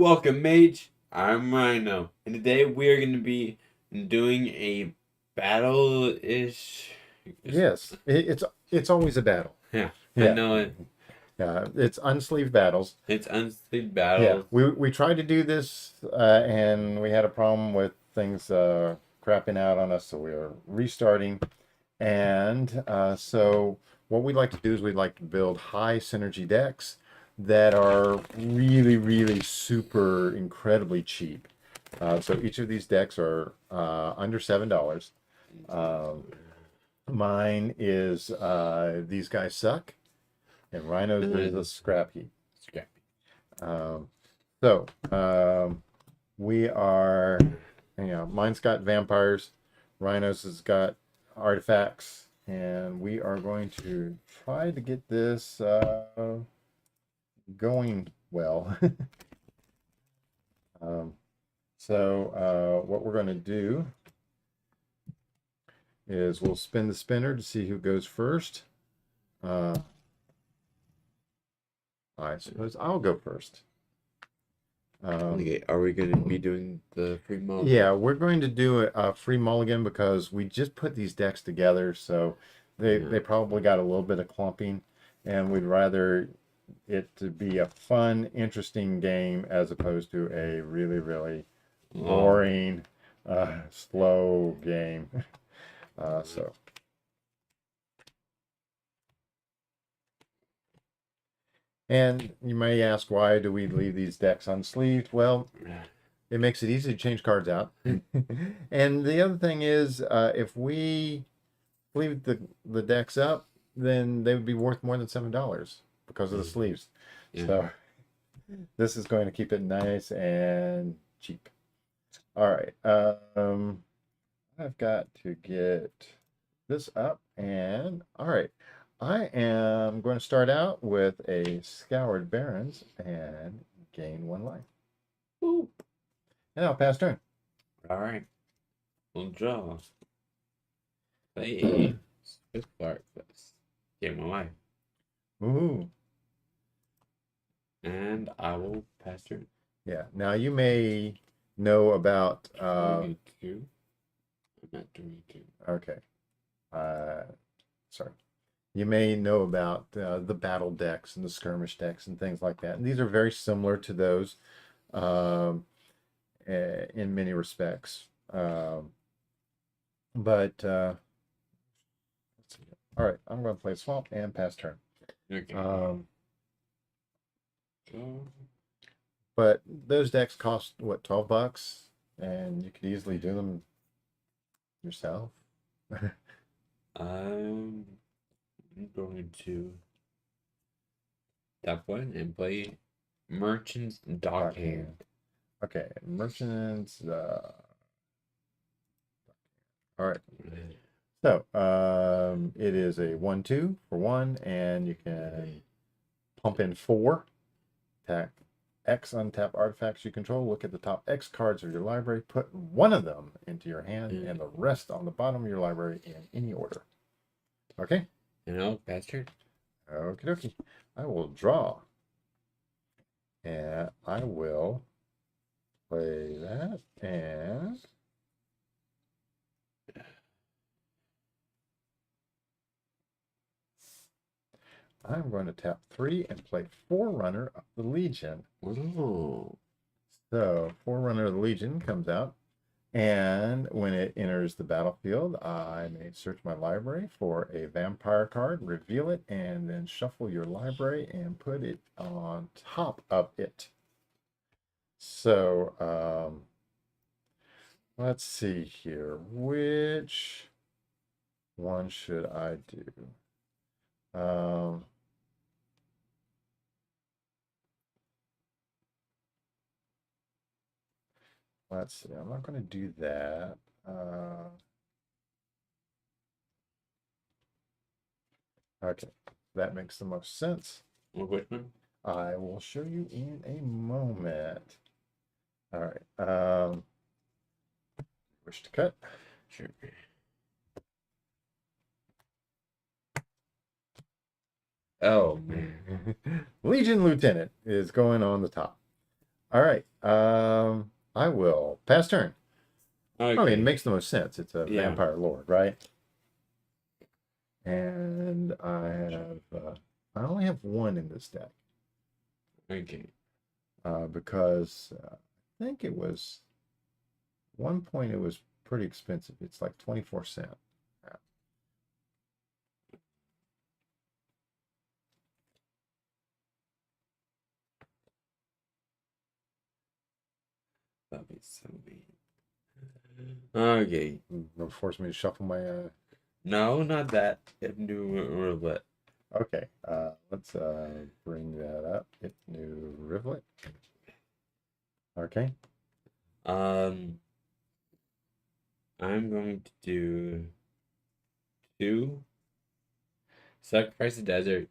Welcome, Mage. I'm Rhino, and today we are going to be doing a battle-ish. Yes, it's always a battle. Yeah, I Yeah, know it. yeah. It's unsleeved battles. It's Unsleeved Yeah, battles. we tried to do this, and we had a problem with things crapping out on us, so we are restarting. And so what we'd like to do is we'd like to build high synergy decks that are really, really super incredibly cheap. So each of these decks are under $7. Um, Mine is These Guys Suck, and Rhino's is a Scrap Heap. Scrappy. Um, so we are, mine's got vampires, Rhino's has got artifacts, and we are going to try to get this going well. um, what we're going to do is we'll spin the spinner to see who goes first. I suppose I'll go first. Okay, are we going to be doing the free mode? Yeah, we're going to do a free mulligan because we just put these decks together, so they probably got a little bit of clumping, and we'd rather it to be a fun, interesting game as opposed to a really, really boring, slow game. So. And you may ask, why do we leave these decks unsleeved? Well, it makes it easy to change cards out. And the other thing is, if we leave the decks up, then they would be worth more than $7 because of the sleeves. Yeah. So this is going to keep it nice and cheap. All right. I've got to get this up, and all right. I am going to start out with a Scoured Barrens and gain 1 life. Boop. And I'll pass turn. All right. We'll draw. Hey, Swift Bark. Get my life. Ooh. And I will pass turn. Yeah. Now you may know about. 22. I'm not 22. Okay. Sorry. You may know about the battle decks and the skirmish decks and things like that. And these are very similar to those in many respects. But let's see. All right, I'm going to play Swamp and pass turn. Okay. But those decks cost what, $12, and you could easily do them yourself. I'm going to tap one and play Merchant's Dockhand. Okay, Merchants. All right. So it is a 1/2 for 1, and you can pump in 4. Attack X untap artifacts you control. Look at the top X cards of your library. Put one of them into your hand and the rest on the bottom of your library in any order. Okay? And I'll pass turn. Okie dokie. I will draw. And I will play that. And I'm going to tap 3 and play Forerunner of the Legion. Oh. So, Forerunner of the Legion comes out, and when it enters the battlefield, I may search my library for a vampire card, reveal it, and then shuffle your library and put it on top of it. So, let's see here. Which one should I do? Let's see. I'm not going to do that. Okay, that makes the most sense. Which one? I will show you in a moment. All right. Wish to cut? Sure. Oh man. Legion Lieutenant is going on the top. All right. I will pass turn. I mean, it Okay. makes the most sense. It's a Yeah. vampire lord, right? And I only have one in this deck Okay. because I think it was one point it was pretty expensive. It's like 24 cents. That'd be so mean. Okay. It'll force me to shuffle my. No, not that. New roulette. Okay. Let's bring that up. Hit new rivulet. Okay. Um, I'm going to do two. Sacrifice the desert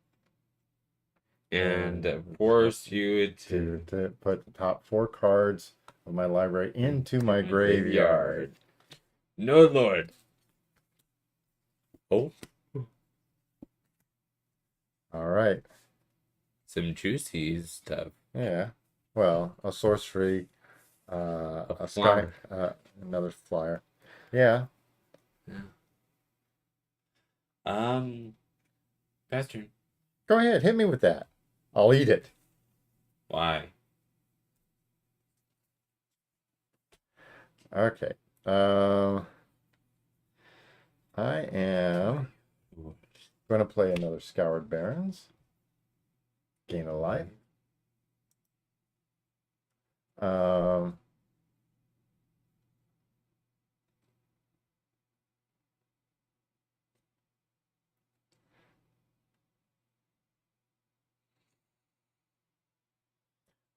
and force you To put the top 4 cards of my library into my my graveyard. No, Lord. Oh, All right. some juicy stuff. Yeah. Well, a sorcery, A a sky, flower. another flyer. Yeah. Yeah. Um, Bastard. Go ahead, hit me with that. I'll eat it. Why? Okay. I am going to play another Scoured Barrens. Gain a life. Um,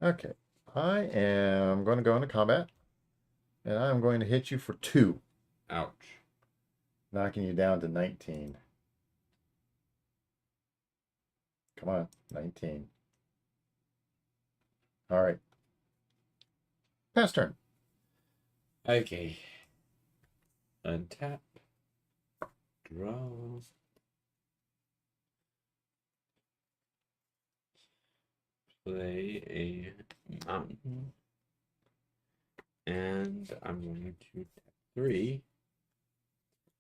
okay. I am going to go into combat, and I'm going to hit you for 2, Ouch. knocking you down to 19. Come on, 19. All right. Pass turn. Okay. Untap. Draw. Play a mountain. And I'm going to tap 3.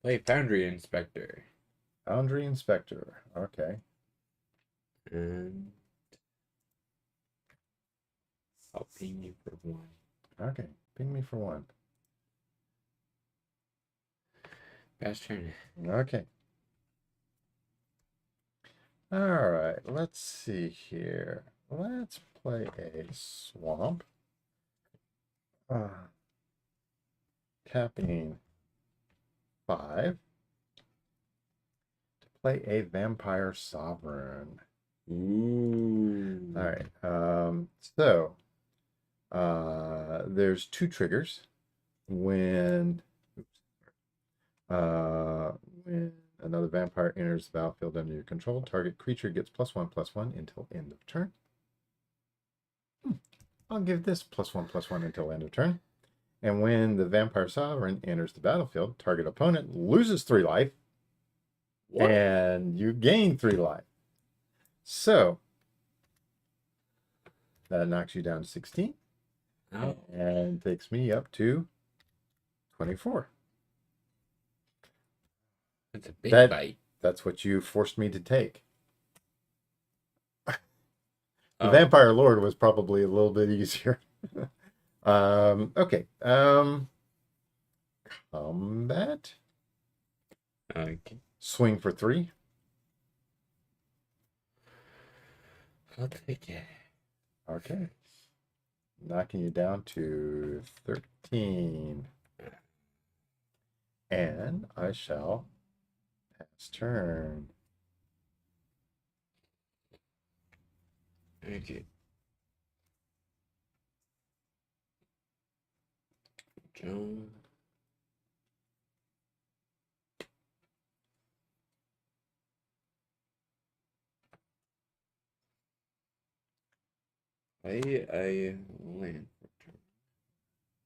Play Foundry Inspector. Foundry Inspector. Okay. And I'll ping you for 1. Okay. Ping me for 1. Pass turn. Okay. All right. Let's see here. Let's play a swamp. Tapping 5 to play a vampire sovereign. Ooh. All right. So there's 2 triggers when when another vampire enters the battlefield under your control. Target creature gets +1/+1 until end of turn. I'll give this +1/+1 until end of turn. And when the vampire sovereign enters the battlefield, target opponent loses 3 life. What? And you gain 3 life. So that knocks you down to 16. Oh. And takes me up to 24. That's a big That- bite. That's what you forced me to take. The Oh. Vampire Lord was probably a little bit easier. Okay. Combat. Okay. Swing for 3. I'll take it. Okay. Knocking you down to 13. And I shall pass turn. Okay. John. I land for turn.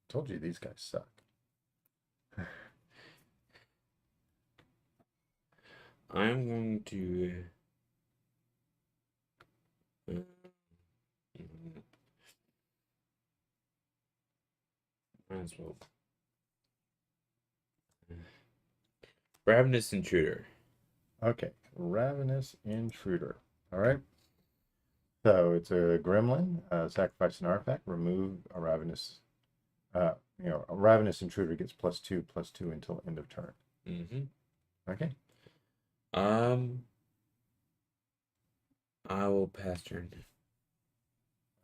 Told you these guys suck. I'm going to as well. Ravenous Intruder. Okay, Ravenous Intruder. All right. So it's a gremlin. Sacrifice an artifact. Remove a ravenous. A ravenous intruder gets +2/+2 until end of turn. Mm-hmm. Okay. I will pass turn.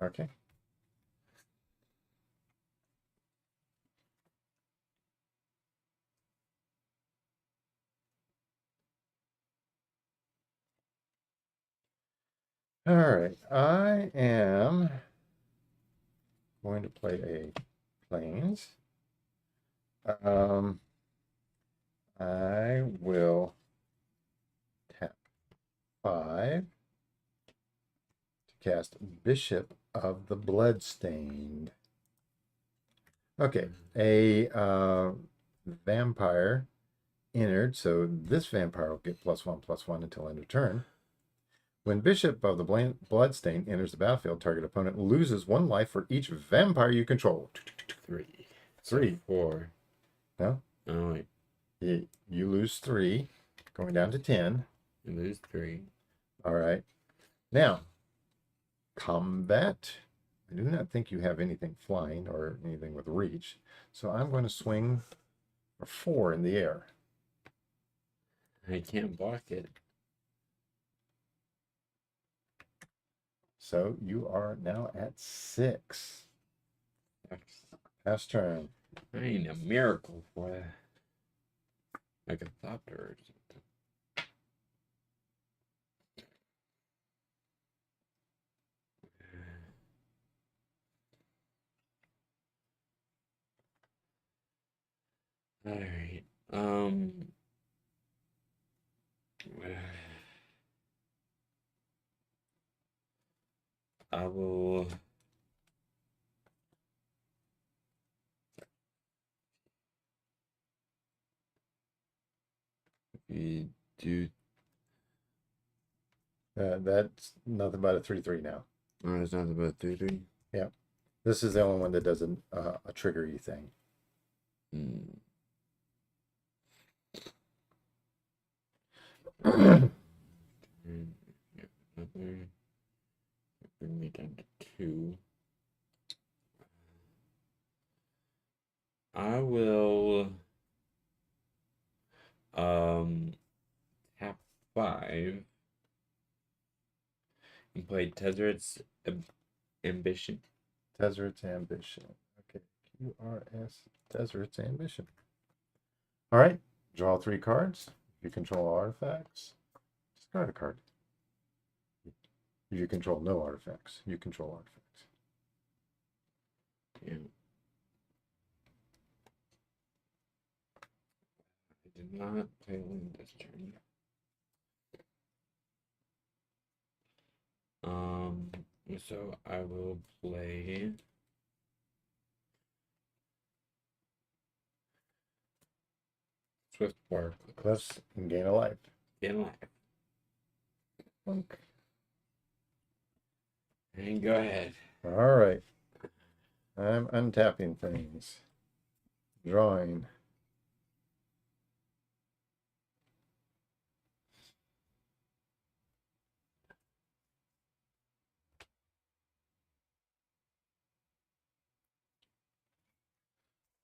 Okay. All right. I am going to play a plains. I will tap 5 to cast Bishop of the Bloodstained. Okay, a vampire entered, so this vampire will get +1/+1 until end of turn. When Bishop of the Bloodstain enters the battlefield, target opponent loses 1 life for each vampire you control. 3. 3. So 4. No? Oh, wait. You lose 3, going down to 10. You lose 3. All right. Now, combat. I do not think you have anything flying or anything with reach, so I'm going to swing for 4 in the air. I can't block it. So you are now at 6. Pass turn. I need a miracle for that. Like a thopter or something. All right. I will. We do. That's nothing but a 3/3 now. Oh, it's not about 3/3. Yeah. This is the only one that does a triggery thing. Another. Bring me down to 2. I will tap 5 and play Tezzeret's Ambition. Tezzeret's Ambition. Okay. QRS Tezzeret's Ambition. All right. Draw 3 cards. If you control artifacts, discard a card. If you control no artifacts, you control artifacts. Yeah. I did not play one this turn. So I will play Swift Bark. Cliffs and gain a life. Gain life. Okay. And go ahead. All right. I'm untapping things. Drawing.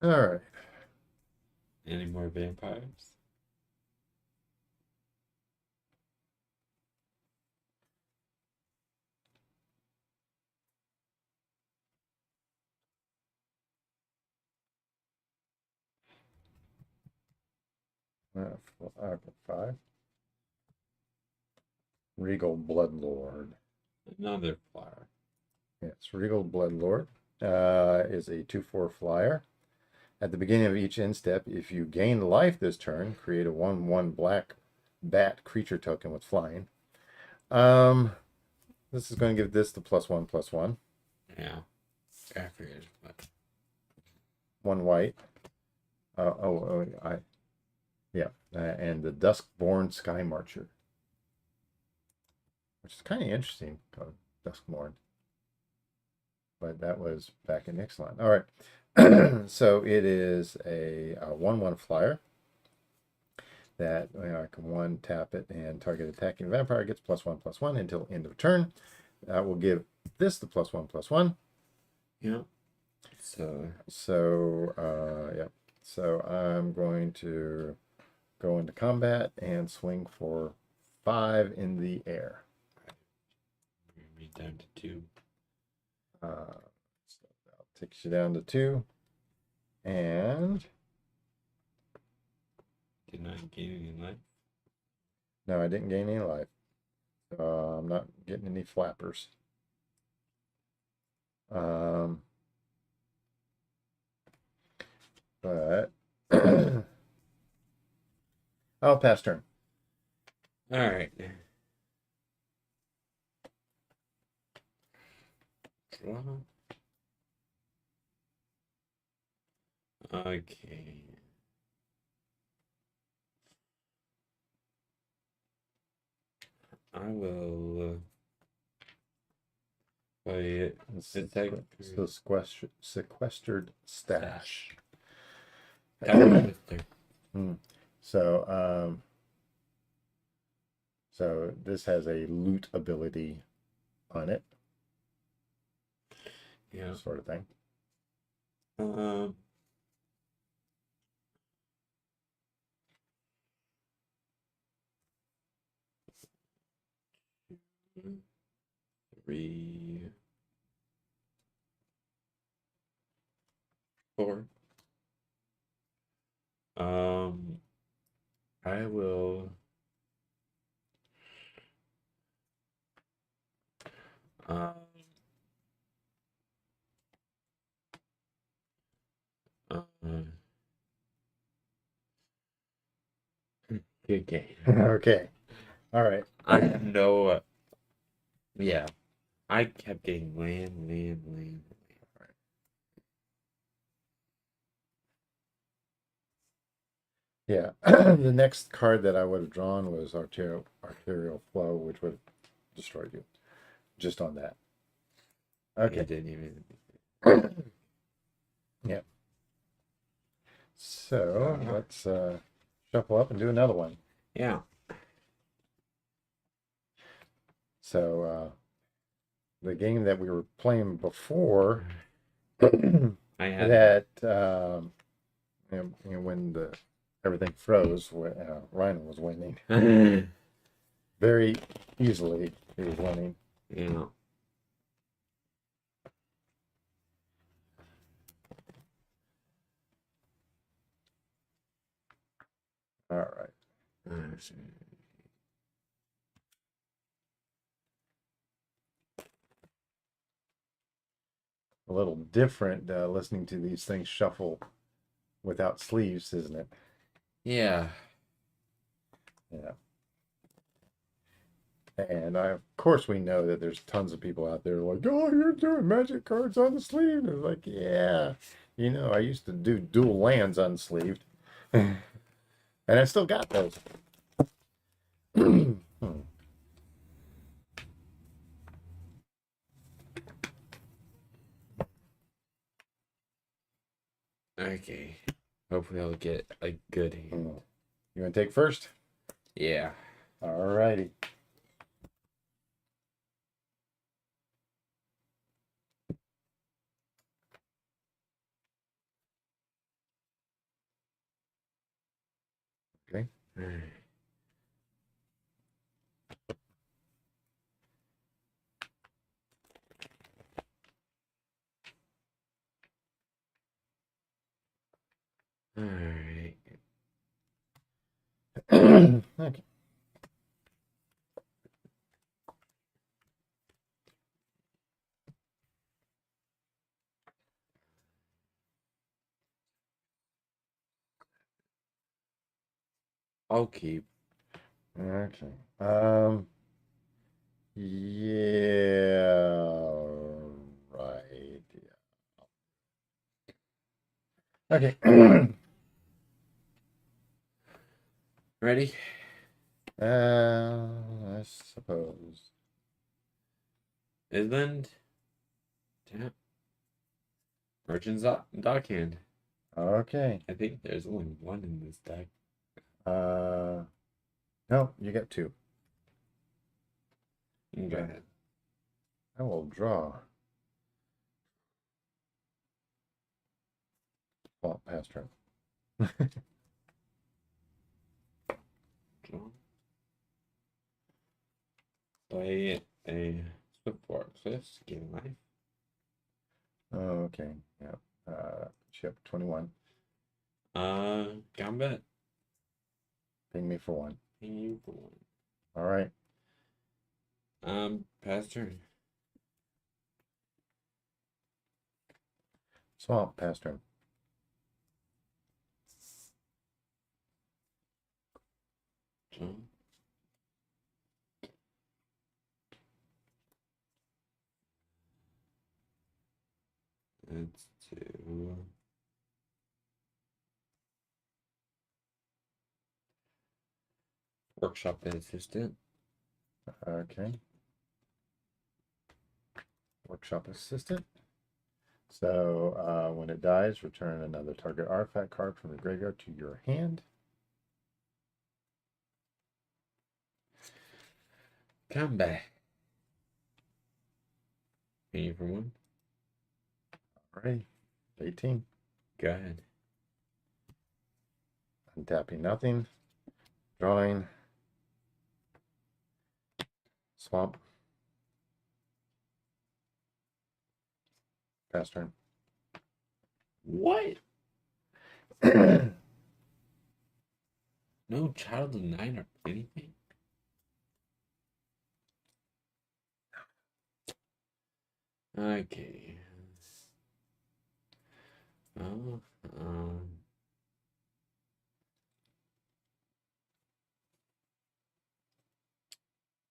All right. Any more vampires? Okay, 5. Regal Bloodlord. Another flyer. Yes, Regal Bloodlord is a 2/4 flyer. At the beginning of each end step, if you gain life this turn, create a 1/1 black bat creature token with flying. This is going to give this the +1/+1. Yeah. I figured. But... 1 white. And the Duskborn Sky Marcher, which is kind of interesting. Duskborn. But that was back in Ixalan. All right. So it is a 1/1 flyer that I can one tap it and target attacking vampire gets +1/+1 until end of turn. That will give this the +1/+1. Yeah. So Yeah. So I'm going to go into combat and swing for 5 in the air. we're down to 2. So that takes you down to 2. And Did not gain any life. no, I didn't gain any life. I'm not getting any flappers. But I'll pass turn. All right. Draw. Okay. I will play it. So sequestered stash. So so this has a loot ability on it. Yeah. Sort of thing. Three, 4. I will um uh, good game. Okay. All right. I have no yeah. I kept getting land. Yeah. The next card that I would have drawn was arterial flow, which would have destroyed you. Just on that. Okay. It didn't even. Yeah. So let's shuffle up and do another one. Yeah. So the game that we were playing before I had that when everything froze, Rhino was winning very easily. He was winning. Yeah. All right. A little different listening to these things shuffle without sleeves, isn't it? Yeah. Yeah. And of course, we know that there's tons of people out there like, oh, you're doing magic cards on the sleeve. And it's like, yeah, I used to do dual lands unsleeved. And I still got those. Okay. Hopefully I'll get a good hand. You want to take first? Yeah. All righty. Okay. All right. Okay. I'll keep. Okay. Yeah. Right. Yeah. Okay. Ready? I suppose. Island. Tap. Merchant's Dockhand. Okay. I think there's only one in this deck. No, you get two. You can go ahead. I will draw. Well, pass turn. Draw. Play a Swift Fork Cliffs, gain life. Okay. Yeah. Chip 21. Combat. Ping me for one. Ping you for one. All right. Pass turn. Swamp, pass turn. Draw. Let's do Workshop Assistant. Okay. Workshop assistant. So when it dies, return another target artifact card from your graveyard to your hand. Combat. Ping you for one. All right. 18. Go ahead. Untapping nothing. Drawing. Swamp. Pass turn. What? No Child of Night or anything? Okay. Oh,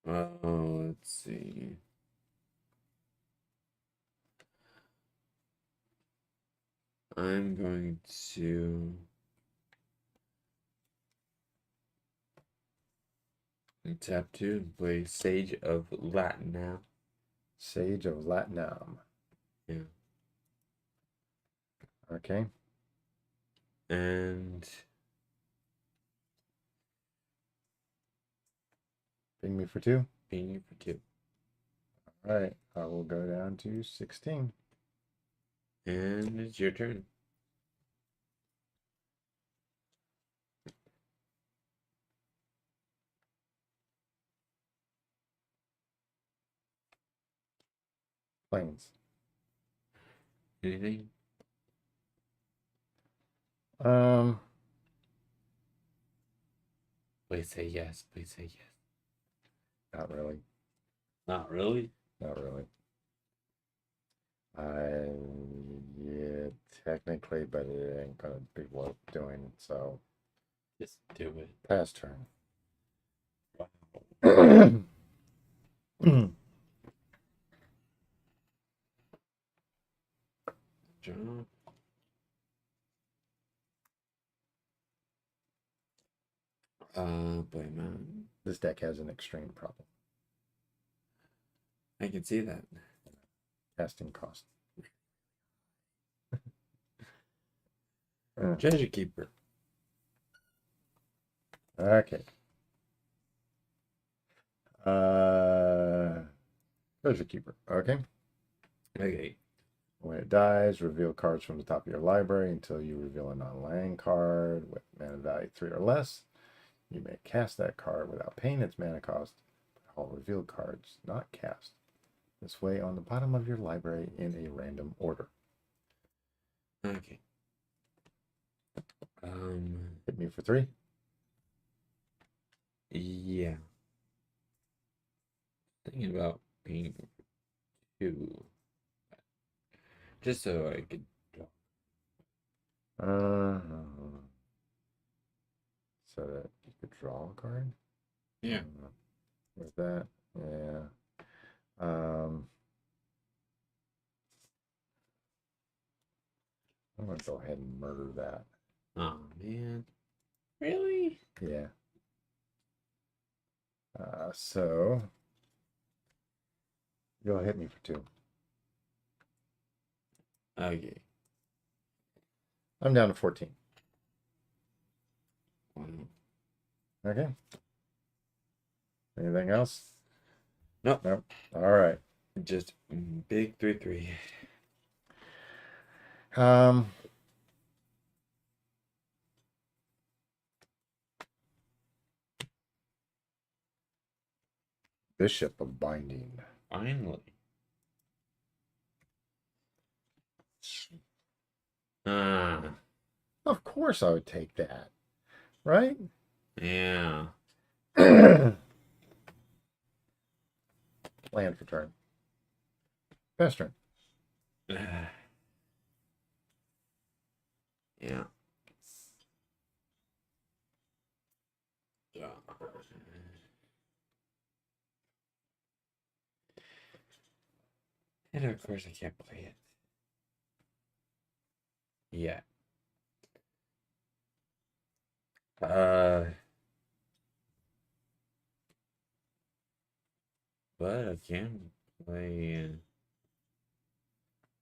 let's see. I'm going to tap 2 and play Sage of Latinam. Sage of Latinam. Yeah. Okay. And Ping me for 2. ping you for 2. All right. I will go down to 16. And it's your turn. Planes. Anything? Please say yes. Please say yes. Not really. Not really? Not really. Yeah, technically, but it ain't gonna be worth doing. So Just do it. pass turn. Wow. Draw. Play man. This deck has an extreme problem. I can see that. Casting cost. Treasure Keeper. Okay. Treasure Keeper. Okay. Okay. When it dies, reveal cards from the top of your library until you reveal a non-land card with mana value 3 or less. You may cast that card without paying its mana cost, but all revealed cards not cast this way on the bottom of your library in a random order. Okay. Hit me for 3. Yeah. Thinking about being 2. Just so I could draw. So that you could draw a card? Yeah. With that, yeah. I'm gonna go ahead and murder that. Oh man. Really? Yeah. So you'll hit me for 2. Okay. I'm down to 14. Wow. Okay. Anything else? Nope. Nope. All right. Just big 3-3. Um, Bishop of Binding. Finally. Ah, Of course I would take that, right? yeah. Land for turn. Pass turn. Yeah. Yeah. And of course I can't play it. Yeah. But I can play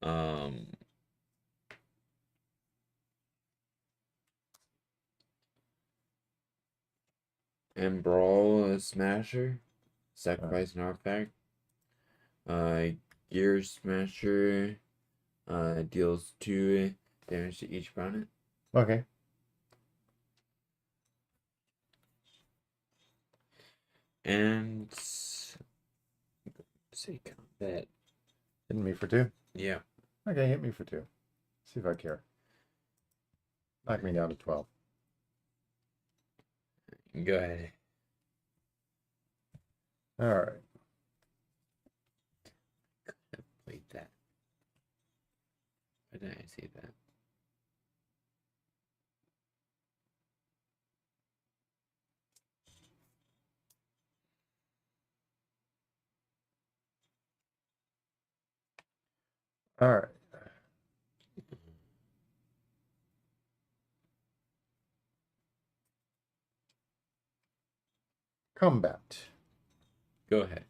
um Embrawl Smasher, sacrifice an artifact. Gear Smasher deals 2 damage to each opponent. Okay. And say combat. Hitting me for 2. Yeah. Okay, hit me for 2. See if I care. Knock me down to 12. Go ahead. All right. Played that. Why didn't I see that? All right. Combat. Go ahead.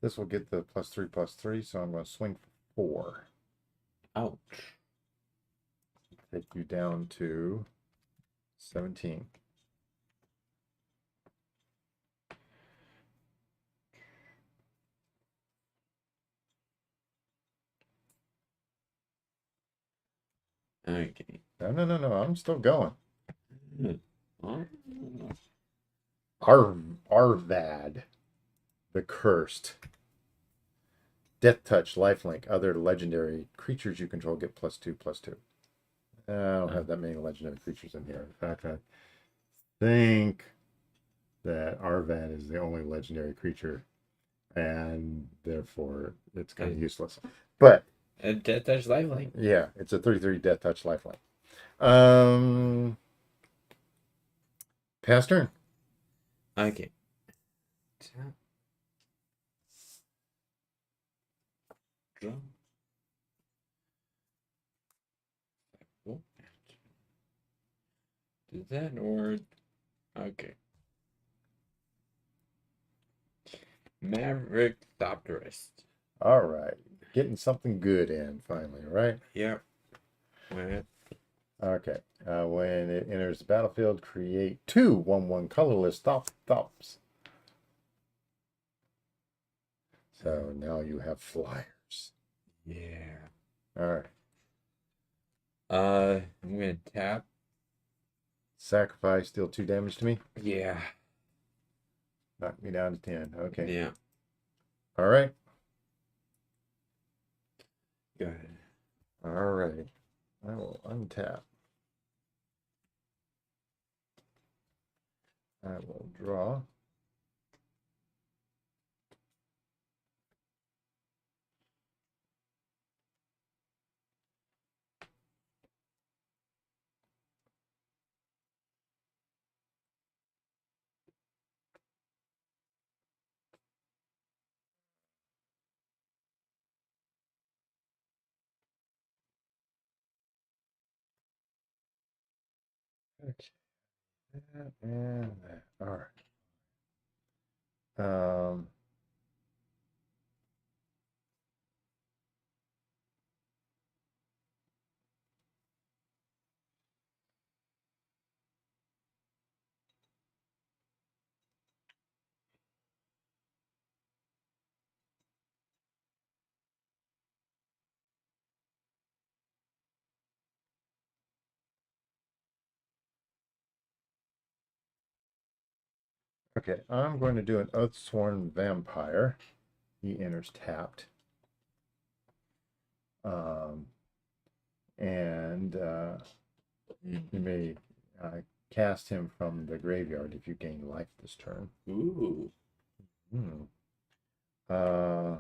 This will get the +3/+3, so I'm going to swing for 4. Ouch. Take you down to 17. Okay. No. I'm still going. Oh. Arvad, the Cursed. Death Touch, Lifelink. Other legendary creatures you control get +2/+2. I don't have that many legendary creatures in here. In fact, I think that Arvad is the only legendary creature, and therefore it's kind of useless. But Death Touch Lifelink. yeah, it's a 33 Death Touch Lifelink. Pass turn. Okay. Tap. Draw. Oh. Did that or okay. Maverick Thopterist. All right, getting something good in finally, right? Yep. Well, Okay. When it enters the battlefield, create 2 1/1 colorless Thops. So now you have flyers. yeah. All right. I'm gonna tap. Sacrifice, deal 2 damage to me. Yeah. Knock me down to 10. Okay. Yeah. All right. Go ahead. All right. I will untap. I will draw. Okay. That and that. All right. Okay, I'm going to do an Oathsworn Vampire. He enters tapped. Um, and you may cast him from the graveyard if you gain life this turn. Ooh. Hmm. Uh,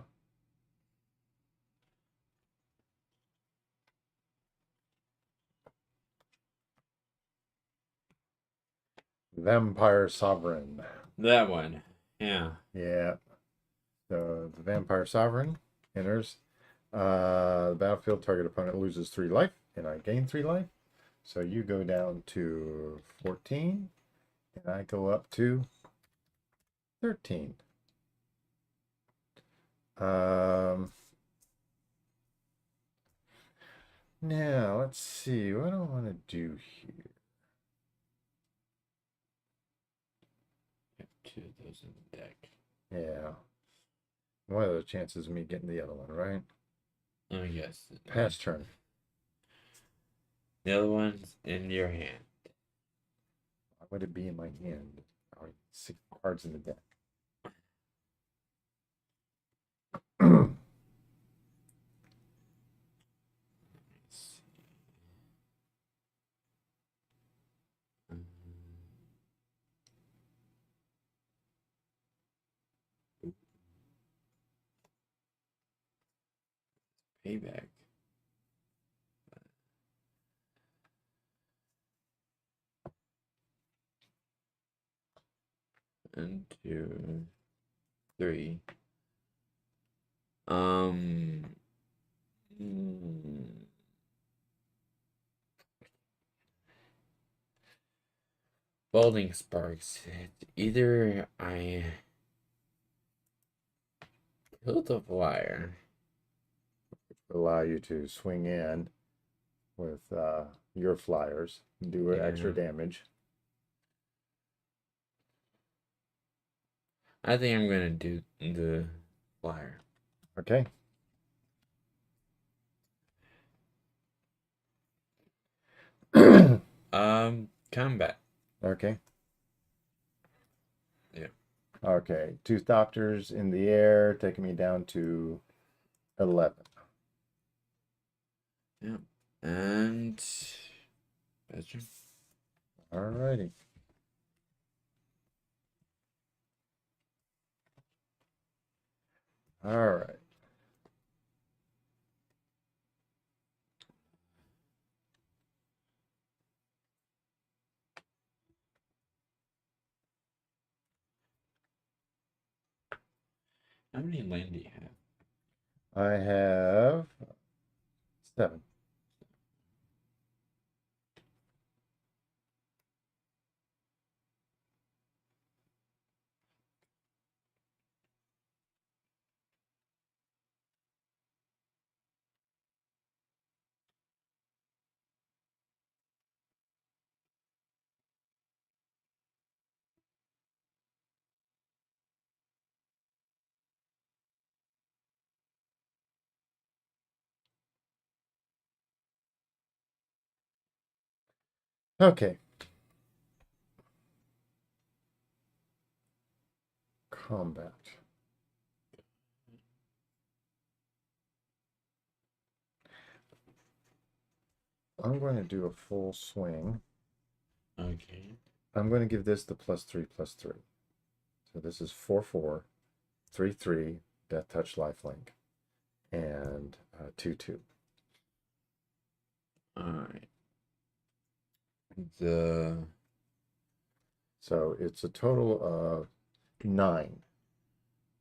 Vampire Sovereign. That one. Yeah. Yeah. So the Vampire Sovereign enters the battlefield. Target opponent loses 3 life, and I gain 3 life. So you go down to 14, and I go up to 13. Now let's see. What do I want to do here? Two of those in the deck. Yeah. What are the chances of me getting the other one, right? Oh, yes. Pass turn. The other one's in your hand. Why would it be in my hand? Oh, 6 cards in the deck. Payback. 1, 2, 3. Um. mm, Balding Sparks. Either I kill the flyer. Allow you to swing in with your flyers, do extra Yeah. damage. I think I'm gonna do the flyer. Okay. Combat. Okay. Yeah. Okay. 2 Thopters in the air, taking me down to 11. Yeah. And bedroom. Alrighty. All right. How many land do you have? I have 7. Okay. Combat. I'm going to do a full swing. Okay. I'm going to give this the +3/+3. So this is 4/4, 3/3, Death Touch Lifelink, and 2/2. Alright. So it's a total of 9,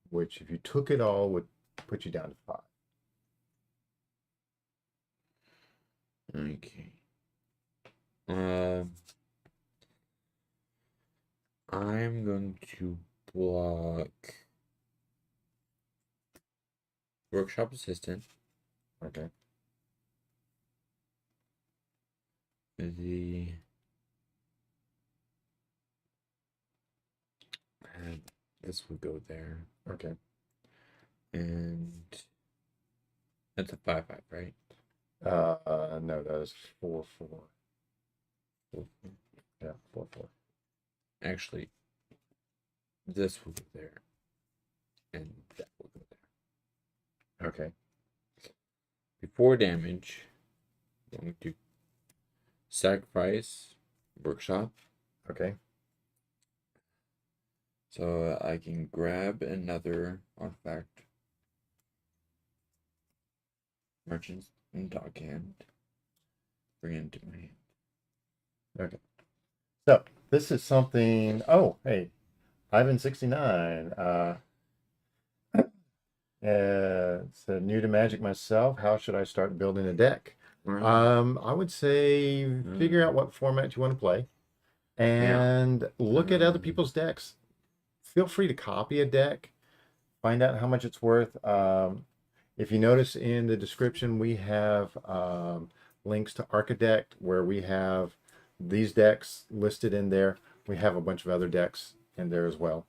which if you took it all would put you down to 5. Okay. I'm going to block Workshop Assistant. Okay. The and this would go there. Okay. And that's a 5/5, right? No, that is 4/4. 4/4. Yeah, 4/4. Actually, This will go there. And that will go there. Okay. Before damage, I'm going to sacrifice workshop. Okay. So I can grab another artifact. Merchant's Dockhand. Bring it into my hand. Okay. So this is something. Oh, hey, Ivan 69. It's new to Magic myself. How should I start building a deck? I would say figure out what format you want to play and look at other people's decks. Feel free to copy a deck, find out how much it's worth. If you notice in the description, we have links to Archidect where we have these decks listed in there. We have a bunch of other decks in there as well.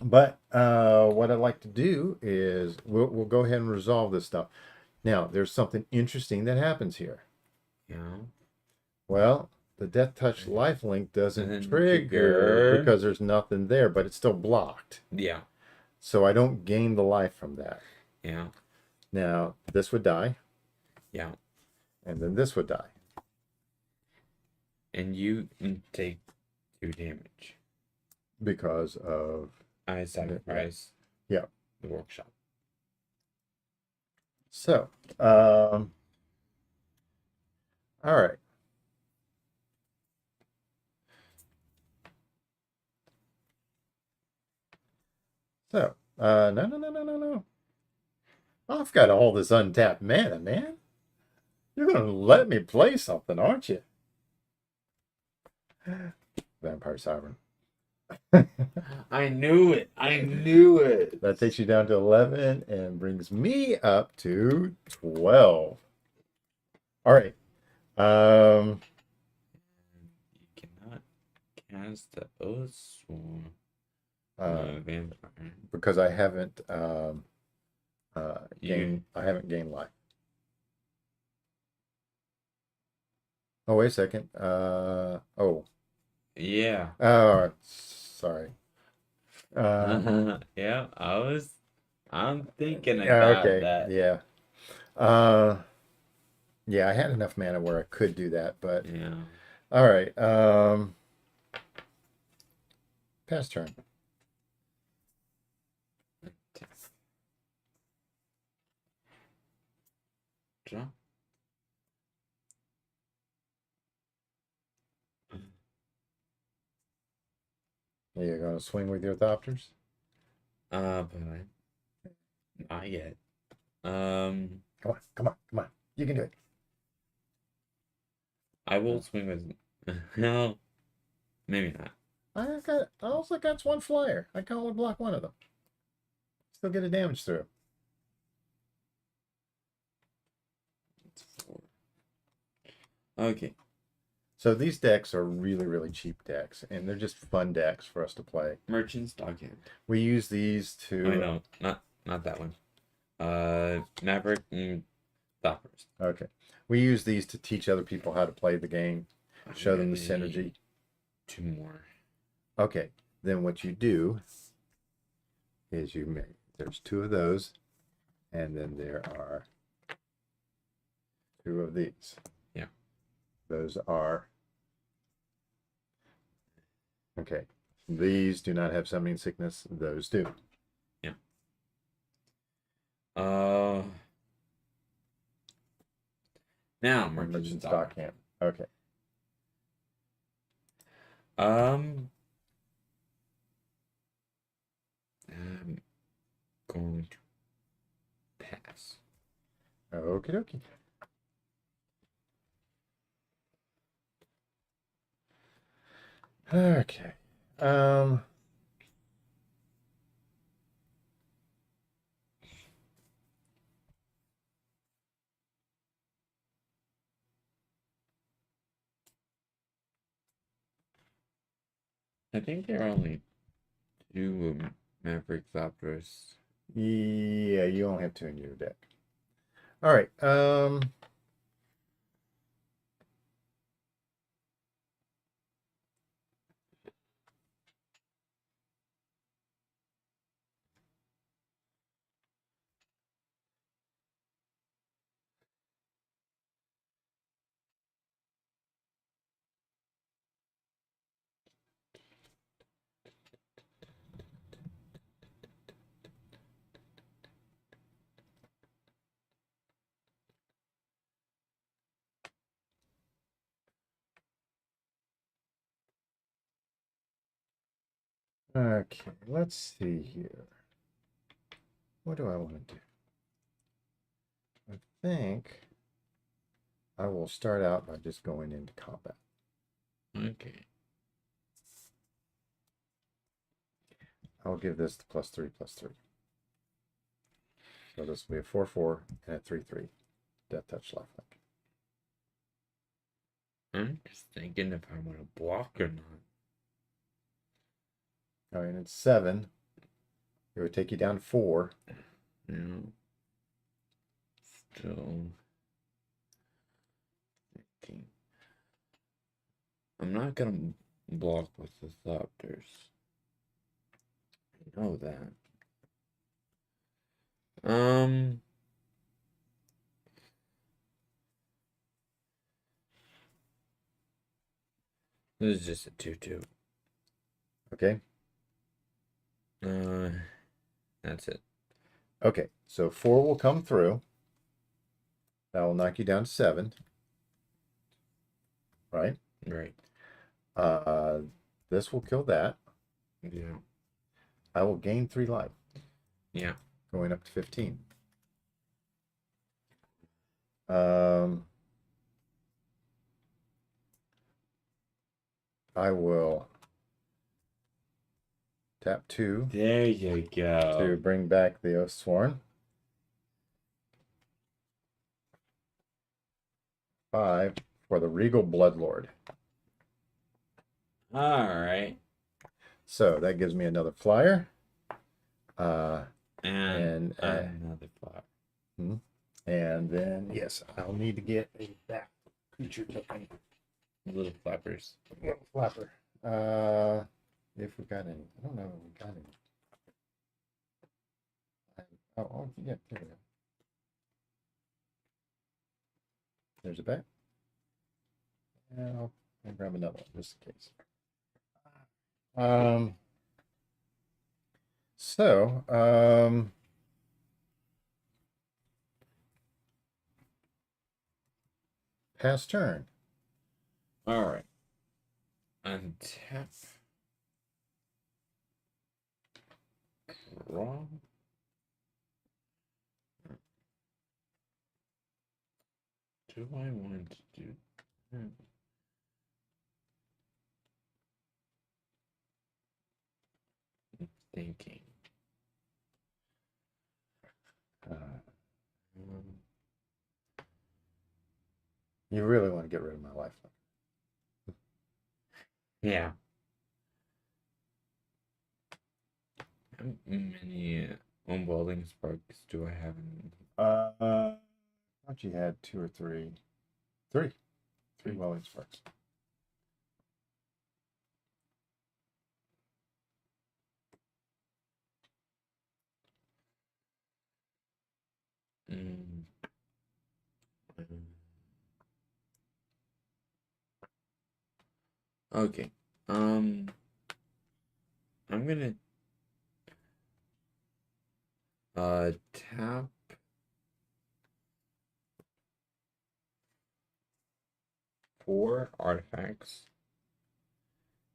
But what I'd like to do is we'll go ahead and resolve this stuff. Now, there's something interesting that happens here. Yeah. Well, the Death Touch lifelink doesn't Doesn't trigger trigger. because there's nothing there, but it's still blocked. Yeah. So I don't gain the life from that. Yeah. Now, this would die, Yeah. and then this would die. And you take 2 damage. Because of I sacrifice yeah. the workshop. So, all right. So, no. I've got all this untapped mana, man. You're gonna let me play something, aren't you? Vampire Sovereign. I knew it. I knew it. That takes you down to 11 and brings me up to 12. All right. You cannot cast the Oathsworn vampire. Because I haven't gained life. Oh, wait a second. Oh. Yeah. Oh, sorry. Yeah, I'm thinking about okay. that. Yeah. Yeah, I had enough mana where I could do that, but Yeah. all right. Pass turn. Draw. Are you gonna swing with your Thopters? But not yet. Come on. You can do it. I will swing with. No, maybe not. I also got one flyer. I can only block one of them. Still get a damage through. It's 4. Okay. So these decks are really, really cheap decks, and they're just fun decks for us to play. Merchant's Dockhand. We use these to. I know, not that one. Maverick and Doppers. Okay. We use these to teach other people how to play the game, show them the Okay. synergy. 2 more. Okay. Then what you do is there's 2 of those, and then there are 2 of these. Yeah. Those are. Okay. These do not have summoning sickness. Those do. Yeah. Now Merchant's Dockhand. Okay. I'm going to pass. Okie dokie. Okay. I think there are only 2 Maverick Zapdos. Yeah, you only have 2 in your deck. All right. Okay, let's see here. What do I want to do? I think I will start out by just going into combat. Okay. I'll give this the +3/+3. So this will be a 4/4 and a 3/3. Death touch lifelink. I'm just thinking if I want to block or not. All right, it's 7. It would take you down to 4. No. Still thinking. I'm not gonna block with the Thopters. I know that. This is just a 2/2. Okay. That's it. Okay, so 4 will come through. That will knock you down to 7. Right? Right. This will kill that. Yeah. I will gain 3 life. Yeah. Going up to 15. I will tap 2 There you to go. bring back the Oathsworn. 5 for the Regal Bloodlord. Alright. So that gives me another flyer. And another flower. And then, yes, I'll need to get a back creature token. Little flappers. Little flapper. If we got any. I don't know if we got any. Oh, yeah, there we go. There's a bat. And I'll grab another one just in case. Pass turn. Alright. Untap. Draw. Do I want to do that? Thinking. You really want to get rid of my life. Yeah. How many unwelding sparks do I have in? I thought you had 2 or 3. 3. 3 welding sparks. Okay. I'm gonna tap 4 artifacts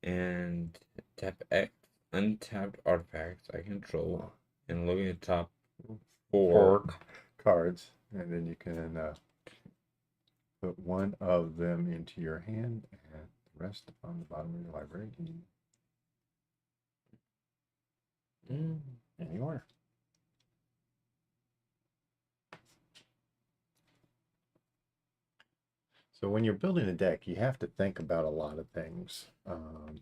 and tap X untapped artifacts I control and look at the top 4 cards, and then you can put one of them into your hand and the rest on the bottom of your library. Any order. So when you're building a deck, you have to think about a lot of things. And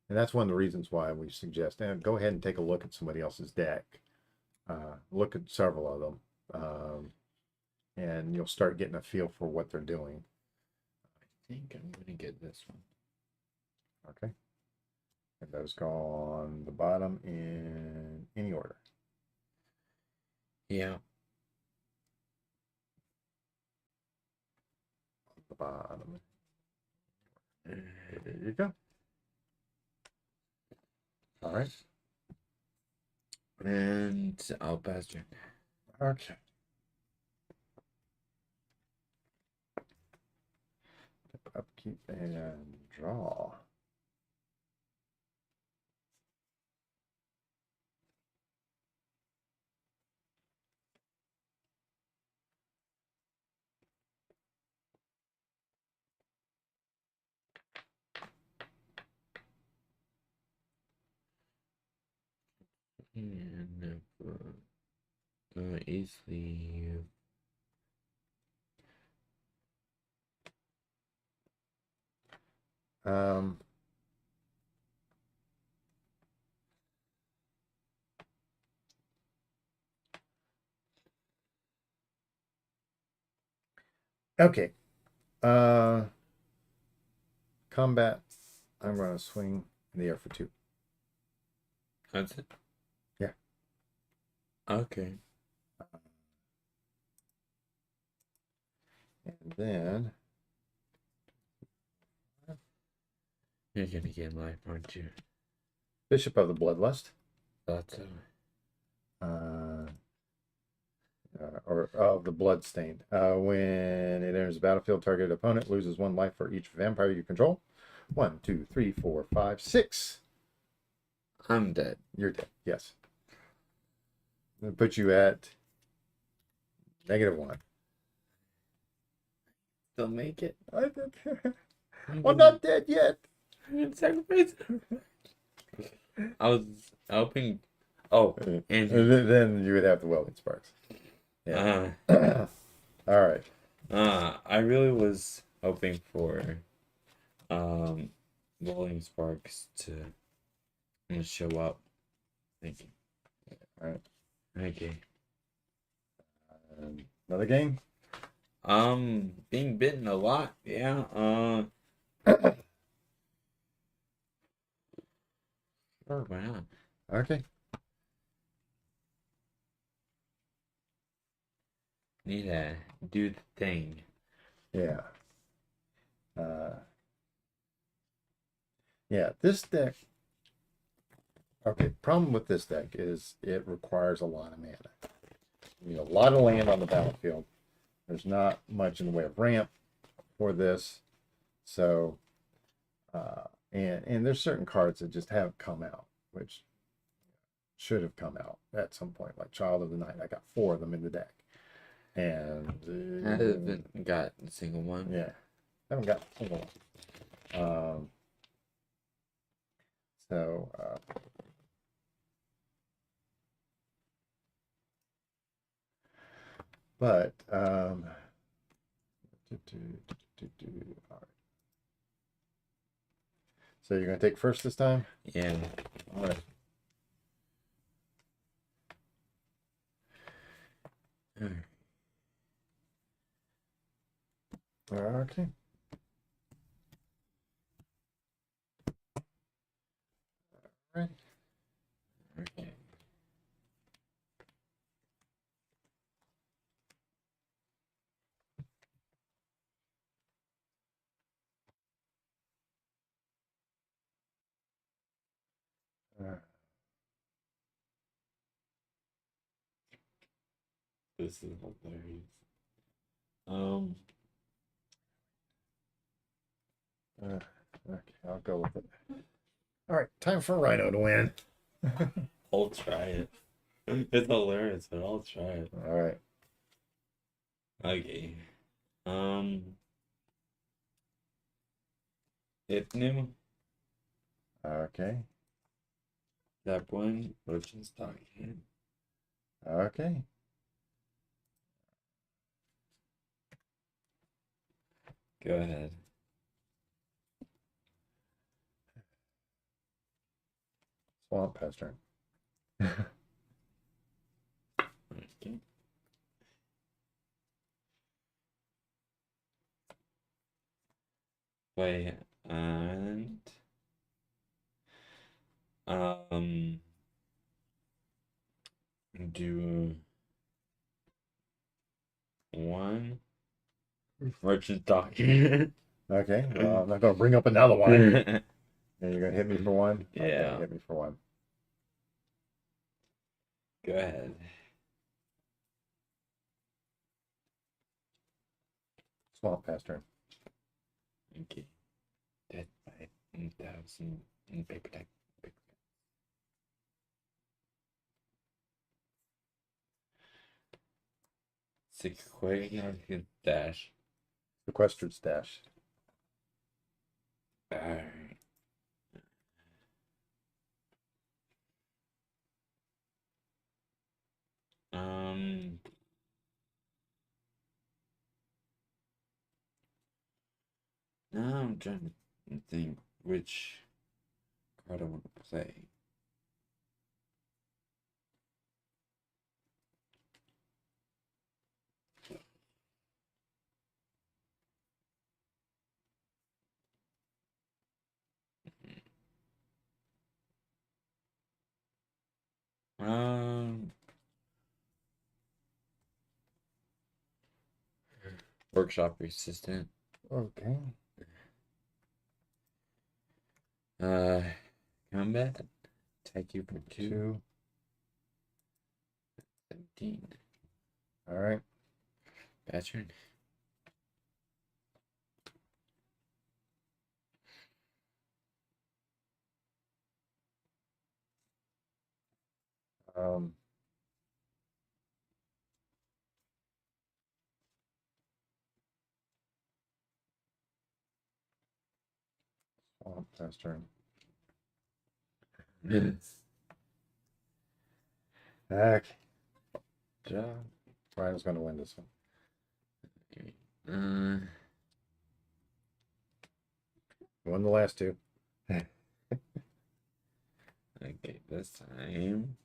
that's one of the reasons why we suggest, go ahead and take a look at somebody else's deck. Look at several of them. And you'll start getting a feel for what they're doing. I think I'm gonna get this one. Okay. And those go on the bottom in any order. Yeah. The bottom. There you go. All right. And I'll pass turn. Okay. Upkeep and draw. And easily. Um, okay. Combat. I'm going to swing in the air for 2. That's it. Yeah. Okay. And then You're gonna get life, aren't you? Bishop of the Bloodlust. Thought so. Or of the Bloodstained. When it enters the battlefield, target opponent loses 1 life for each vampire you control. 1, 2, 3, 4, 5, 6. I'm dead. You're dead. Yes. That puts you at -1. Still make it. I'm not dead yet. I'm gonna sacrifice. I was hoping. Oh, And and then you would have the welding sparks. Yeah. All right. I really was hoping for Rolling Sparks to show up. Thank you. All right. Okay. Another game. Being bitten a lot. Yeah. Sure, why not? Okay. Need to do the thing. Yeah. Yeah. This deck. Okay. Problem with this deck is it requires a lot of mana. You need a lot of land on the battlefield. There's not much in the way of ramp for this. So, and there's certain cards that just haven't come out, which should have come out at some point, like Child of the Night. I got 4 of them in the deck. And I haven't got a single one. yeah, haven't got a single one. So, but all right. So you're gonna take first this time? Yeah. All right. Okay. All right. Okay. This is hilarious. Okay, I'll go with it. All right, time for Rhino to win. I'll try it. It's hilarious, but I'll try it. All right. Okay. If new, Okay. that one, Merchant Stock in. Okay. Go ahead. Swamp Pester. Okay. Wait, and um, do one Merchant Stock. Okay. Well, I'm not gonna bring up another one. And you're gonna hit me for 1? Yeah. Okay, hit me for 1. Go ahead. Swamp Pester. Okay. Dead by 1,000 in paper deck. 6 quick, dash. Sequestered Stash. Alright. Now I'm trying to think which card I want to play. Um, Workshop Resistant. Okay. Uh, Combat. Attack you for 2. 2. 17. All right. Pattern. Um, Swamp pass turn. Okay. Draw. Ryan's going to win this one. Uh, Won the last 2. okay, this time.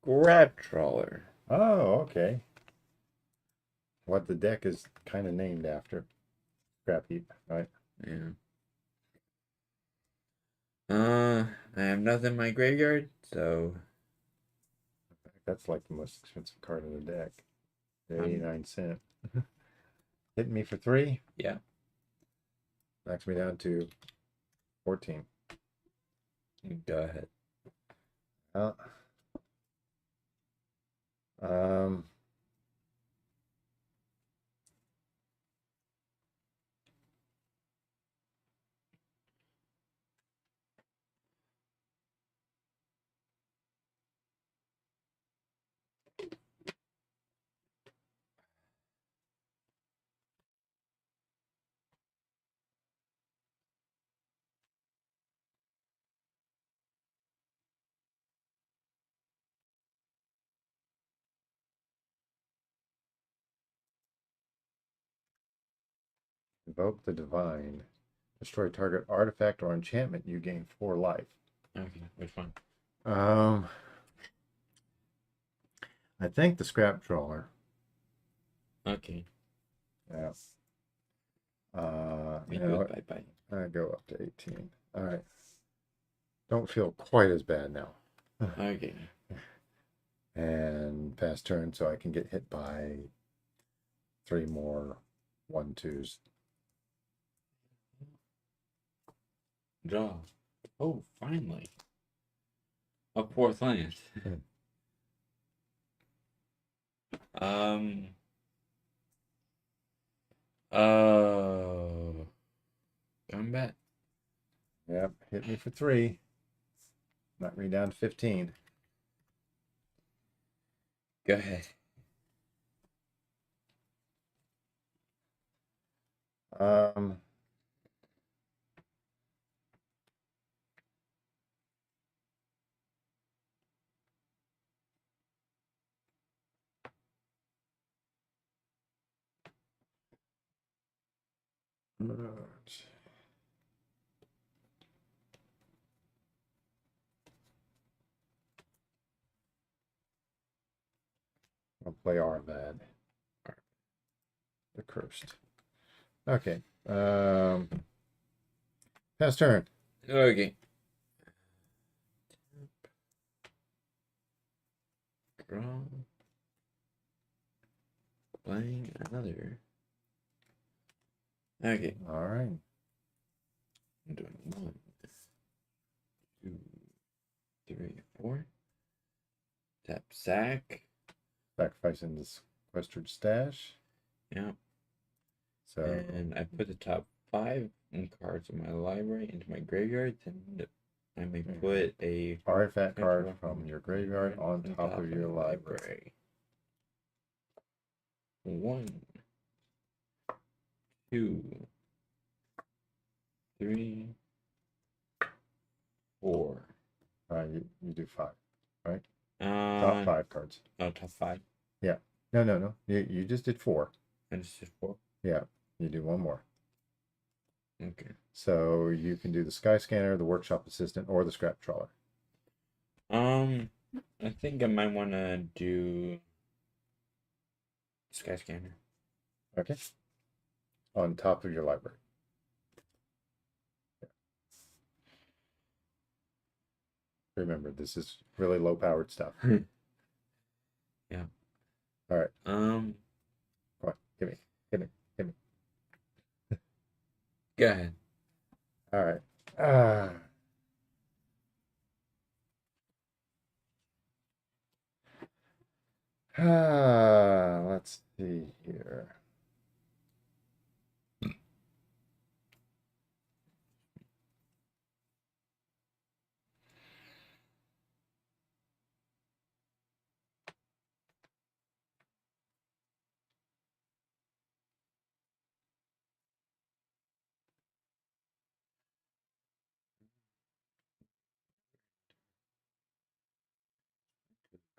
Grab Trawler. Oh, okay. What the deck is kind of named after. Scrap heap, right? Yeah. I have nothing in my graveyard, so That's like the most expensive card in the deck. Um, 89 cents. Hitting me for 3. yeah. Knocks me down to 14. Go ahead. Uh, um, Evoke the Divine. Destroy target artifact or enchantment. You gain 4 life. Okay, which one? I think the Scrap Trawler. Okay. Yeah. We You do know, it bye. I go up to 18. All right. Don't feel quite as bad now. Okay. And pass turn so I can get hit by 3 more 1/2s. Draw. Oh, finally. A 4th land. um. Oh. Combat. Yep, hit me for 3. Knock me down to 15. Go ahead. Um, I'll play Arvad. The Cursed. Okay. Pass turn. Okay. Draw. Playing another. Okay. All right. I'm doing 1, 2, 3, 4. Tap sack. Sacrificing this sequestered stash. Yeah. So And I put the top 5 cards of my library into my graveyard. Then I may put a artifact card from your graveyard on top of your library. 1, 2, 3, 4. You do 5, right? Uh, Top 5 cards. Oh, top 5. Yeah. No. You just did 4. I just did 4. Yeah. You do 1 more. Okay. So you can do the Sky Scanner, the Workshop Assistant, or the Scrap Trawler. I think I might want to do Sky Scanner. Okay. On top of your library. Remember, this is really low powered stuff. Yeah. All right. Um, Come on. Give me. Give me. Give me. Go ahead. All right. Ah. Let's see here.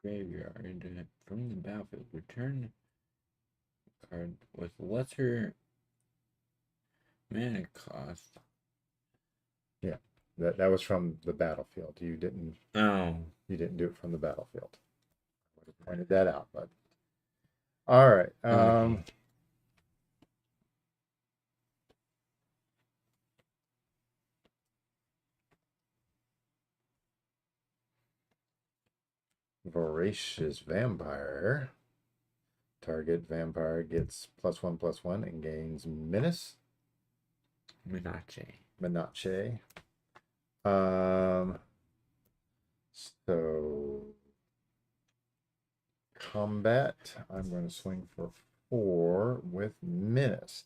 Graveyard from the battlefield. Return card with lesser mana cost. Yeah. That was from the battlefield. Oh. You didn't do it from the battlefield. I would have pointed that out, but all right. Okay. Voracious Vampire. Target vampire gets +1/+1 and gains menace. Minache. Menace. So combat, I'm going to swing for 4 with menace.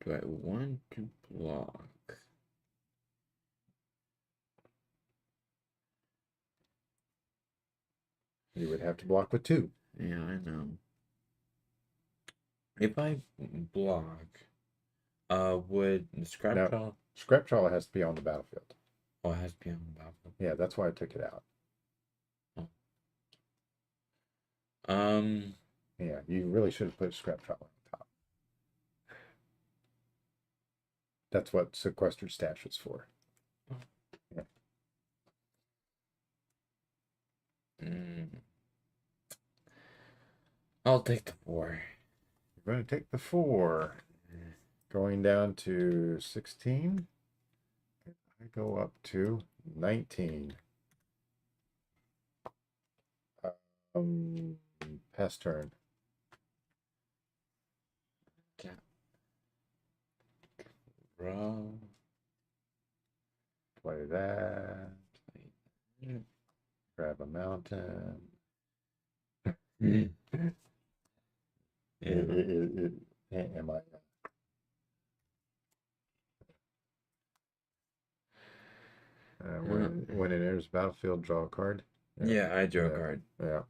Do I want to block? You would have to block with 2. Yeah, I know. If I block, would the scrap Now, trawler? Scrap Trawler has to be on the battlefield. Oh, it has to be on the battlefield. Yeah, that's why I took it out. Oh. Yeah, you really should have put Scrap Trawler on top. That's what Sequestered Stash was for. Yeah. I'll take the 4. You're going to take the 4. Going down to 16. I go up to 19. Pass turn. Draw. Play that. Grab a mountain. Yeah. Am I? When it enters battlefield, draw a card. Yeah, I drew a card. Yeah.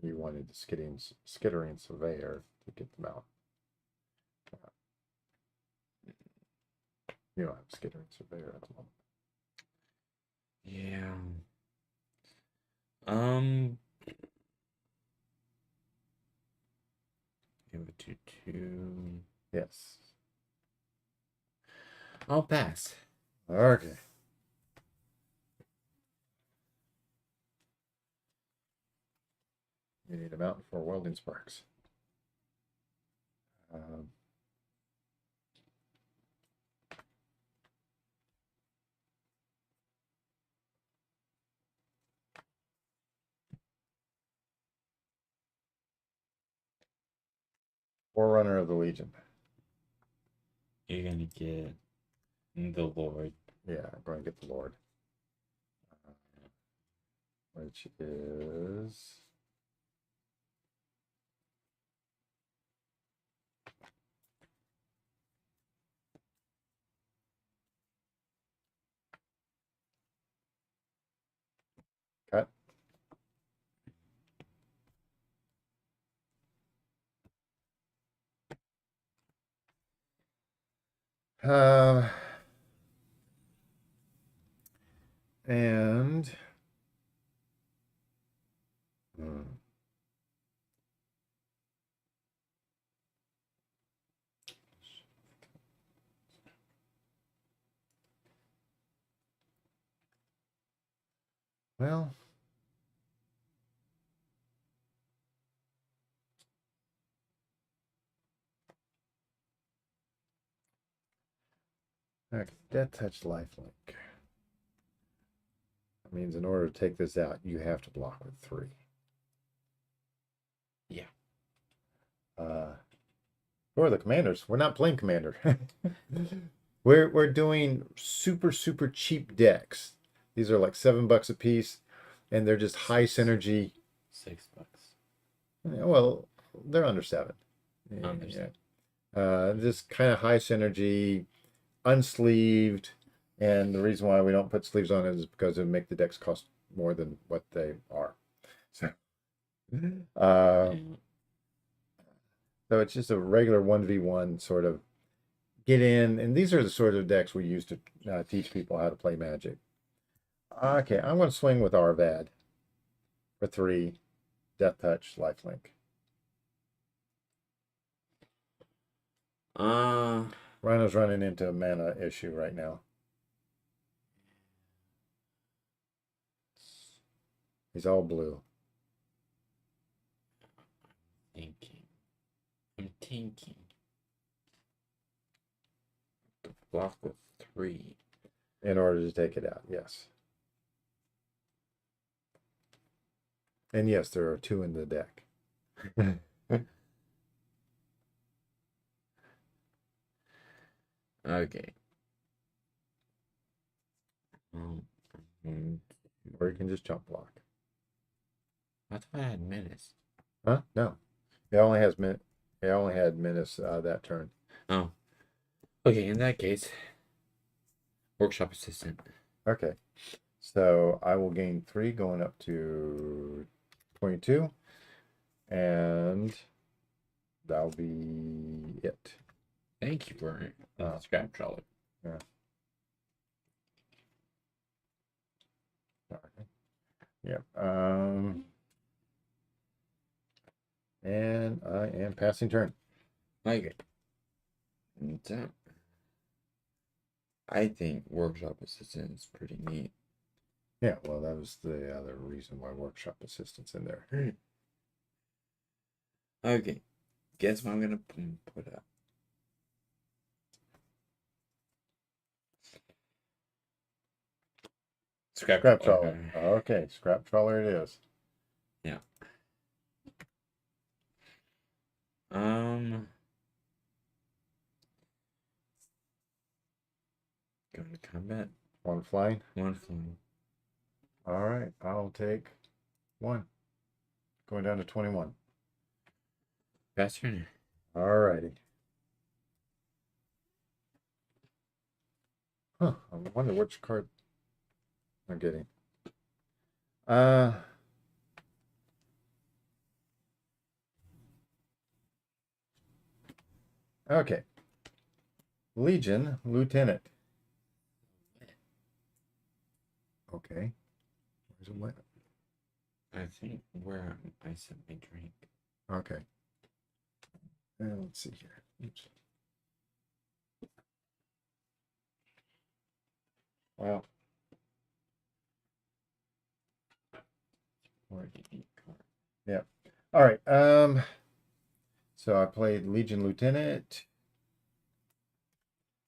You wanted the skittering surveyor to get them out. You don't have skittering surveyor at the moment. Yeah. Give it to 2. Yes. I'll pass. Okay. You need a mountain for welding sparks. Forerunner of the Legion. You're gonna get the Lord. Yeah, I'm going to get the Lord. Which is... cut. And Well, okay, Death Touch Lifelink. That means in order to take this out, you have to block with 3. Yeah. Who are the commanders? We're not playing commander. We're doing super cheap decks. These are like $7 a piece, and they're just high synergy. $6. Yeah, well, they're under 7. Understand. Just kind of high synergy, unsleeved, and the reason why we don't put sleeves on it is because it would make the decks cost more than what they are. So, so it's just a regular 1v1 sort of get in, and these are the sort of decks we use to teach people how to play Magic. Okay, I'm going to swing with Arvad for 3, Death Touch, Lifelink. Rhino's running into a mana issue right now. He's all blue. I'm thinking. The block with 3. In order to take it out, yes. And yes, there are 2 in the deck. Okay. Or you can just jump block. I thought I had menace. Huh? No. It only has it only had menace that turn. Oh. Okay, in that case, workshop assistant. Okay. So I will gain 3 going up to 22. And that'll be it. Thank you for the scrap trolley. Yeah. Yep. And I am passing turn. Okay. I think workshop assistant is pretty neat. Yeah, well, that was the other reason why workshop assistant's in there. Okay. Guess what I'm gonna put up. Scrap trawler. Okay, scrap trawler it is. Yeah. Go to combat. 1 flying. 1 flying. All right, I'll take 1. Going down to 21. Pass turn. All righty. Huh, I wonder which card I'm getting. Okay. Legion Lieutenant. Okay. Where's it went? I think where I set my drink. Okay. And let's see here. Oops. Well. Yeah. All right. So I played Legion Lieutenant.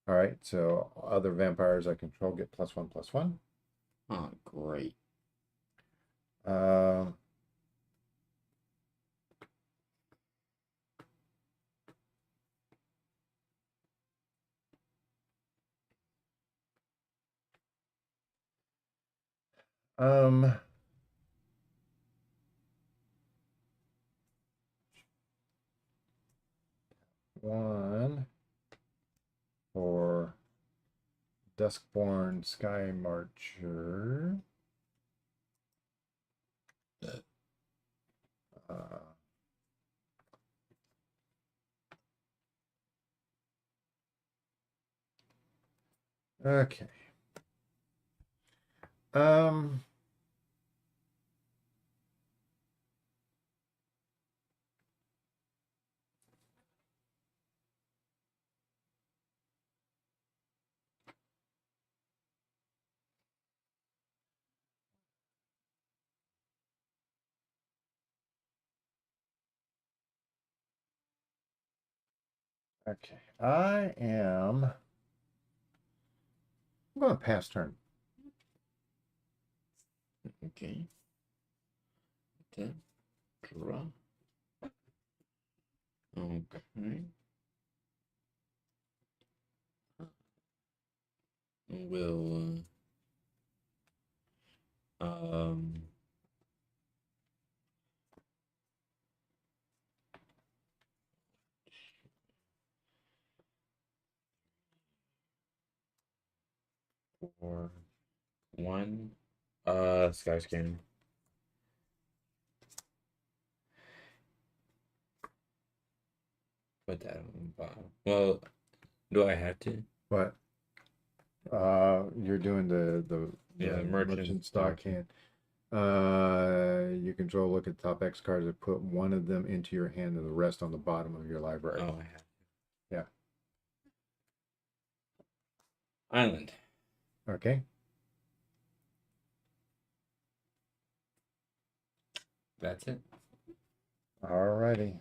All right. So other vampires I control get +1/+1. Oh, great. One for Duskborn Sky Marcher. Okay. Okay. I'm going to pass turn. Okay. Then draw. Okay. We'll four one sky scan. Put that on the bottom. Well, do I have to? But you're doing the Yeah, merchant stock stock. hand. You control look at the top X cards and put one of them into your hand and the rest on the bottom of your library. Oh, I have to. Yeah. Island. Okay. That's it. Alrighty.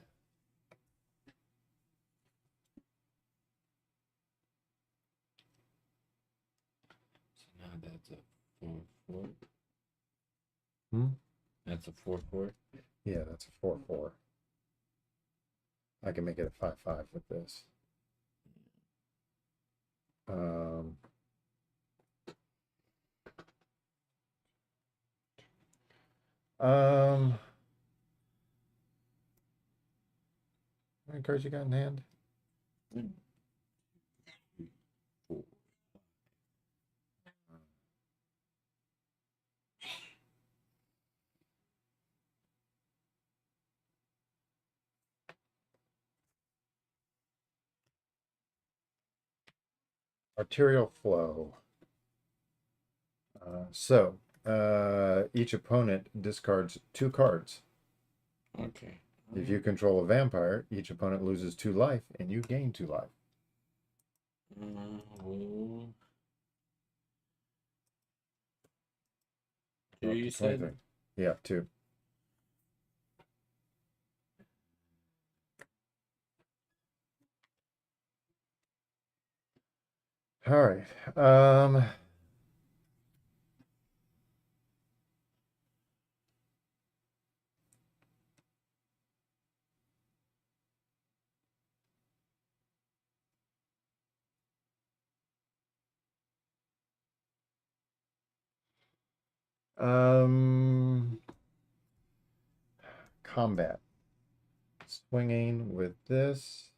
So now that's a 4/4. Hmm? That's a 4/4. Yeah, that's a 4/4. I can make it a 5/5 with this. Um, um, how many cards you got in hand? 1, 2, 4. Arterial flow. Each opponent discards 2 cards. Okay. If you control a vampire, each opponent loses 2 life and you gain 2 life. Well, Up to you said 23. Yeah, 2. All right. Um, Combat. Swinging with this.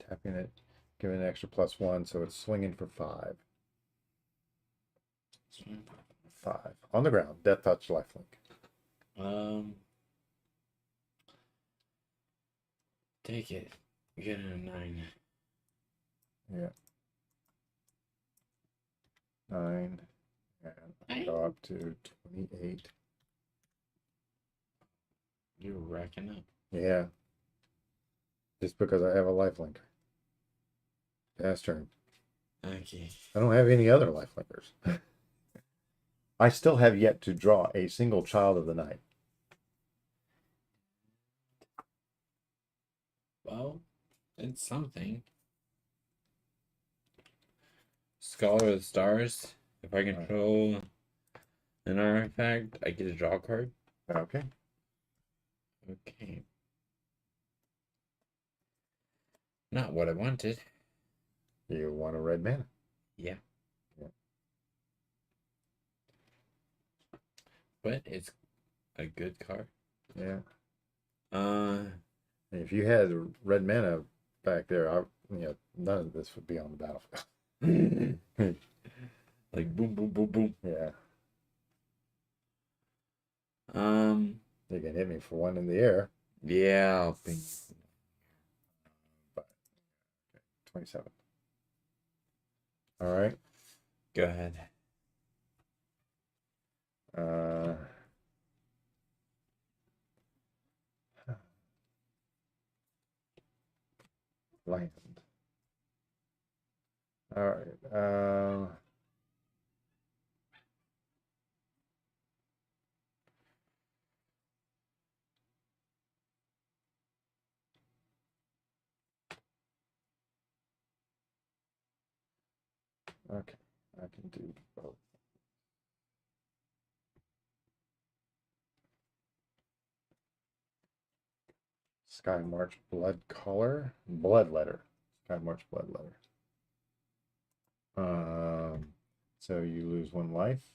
Tapping it, giving an extra +1, so it's swinging for 5. 5. On the ground. Death touch, lifelink. Take it. Get a 9. Yeah. 9. And go up to 28. You're racking up. Yeah. Just because I have a lifelink. Pass turn. Okay. I don't have any other lifelinkers. I still have yet to draw a single child of the night. Well, it's something. Scholar of the Stars. If I control an artifact, I get a draw card. Okay. Okay. Not what I wanted. You want a red mana? Yeah. Yeah. But it's a good card. Yeah. Uh, If you had red mana back there, none of this would be on the battlefield. like boom, boom, boom, boom. Yeah. You can hit me for 1 in the air. Yeah, I'll ping. But 27. All right. Go ahead. Land. All right. Okay, I can do both. Sky March Blood Color, Blood Letter. Sky March Blood Letter. So you lose 1 life,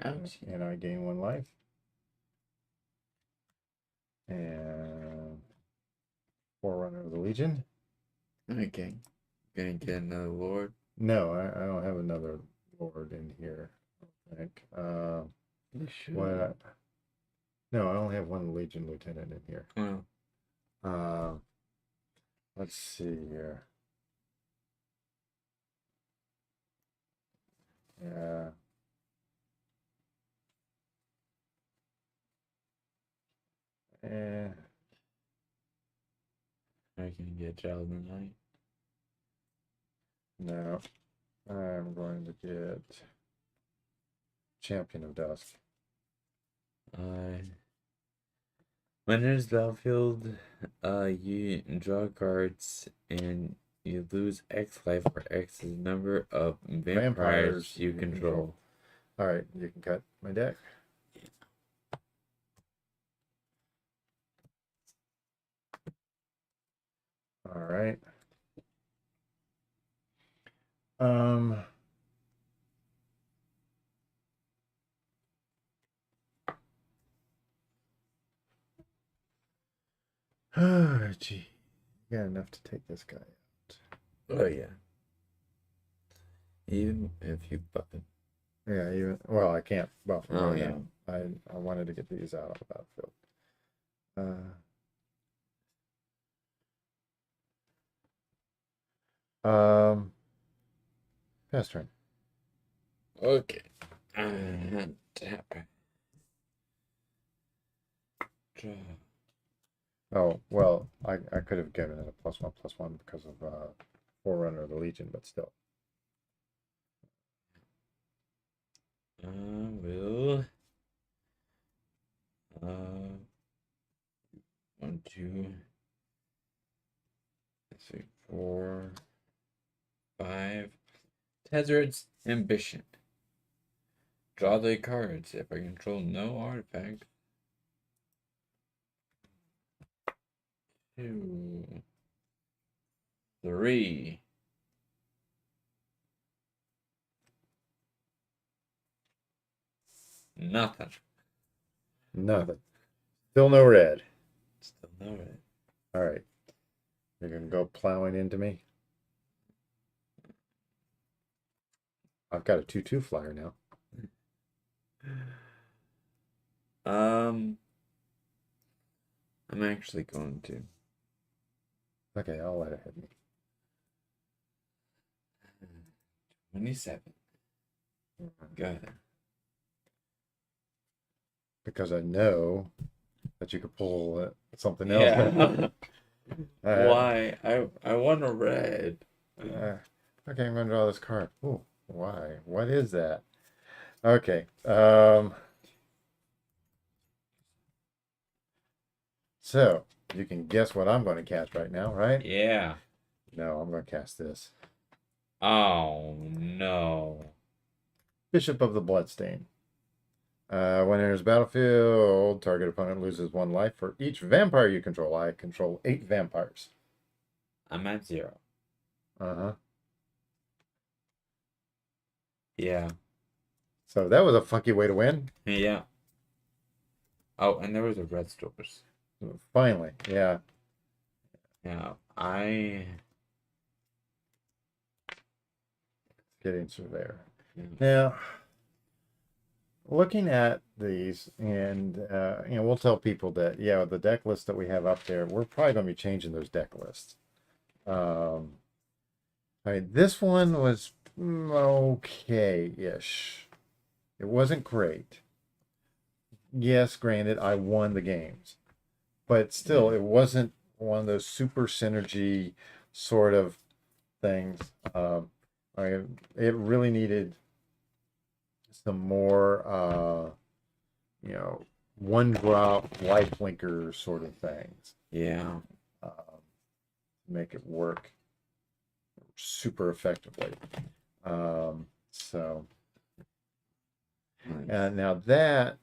Ouch. and I gain 1 life. And Forerunner of the Legion. Okay. Gonna get another lord. No, I don't have another Lord in here, I think. You should. What? No, I only have 1 Legion Lieutenant in here. Oh. Let's see here. Yeah. Eh, I can get Child of the Night. no. I'm going to get Champion of Dusk. When there's battlefield, you draw cards and you lose X life, where X is the number of vampires you control. All right, you can cut my deck. All right. Oh, gee. Got enough to take this guy out. Oh yeah. Even if you button. Yeah, well, I can't buff him Oh right yeah. now. I wanted to get these out of the battlefield. Pass turn. Okay. Tap. Draw. Oh, well, I could have given it a +1/+1 because of Forerunner of the Legion, but still. Will 1, 2, 3, 4, 5. Tezzard's Ambition. Draw the cards if I control no artifact. 2, 3. Nothing. Nothing. Still no red. Still no red. All right. You're going to go plowing into me. I've got a 2/2 flyer now. I'm actually going to. Okay, I'll let it hit me. 27. Go ahead. Because I know that you could pull something else. Yeah. Why? I want a red. Okay, I'm going to draw this card. Ooh, why? What is that? Okay. So, you can guess what I'm going to cast right now, right? Yeah. No, I'm going to cast this. Oh no. Bishop of the Bloodstain. When it enters battlefield, target opponent loses 1 life for each vampire you control. I control 8 vampires. I'm at 0. Uh-huh. Yeah. So that was a funky way to win. Yeah. Oh, and there was a red stores. Finally, yeah. Yeah. Getting through there. Yeah. Now, looking at these, and we'll tell people that the deck list that we have up there, we're probably going to be changing those deck lists. I mean, this one was okay-ish. It wasn't great. Yes, granted, I won the games, but still, it wasn't one of those super synergy sort of things. It really needed some more, 1-drop lifelinker sort of things. Yeah. To make it work. super effectively. So Nice. now that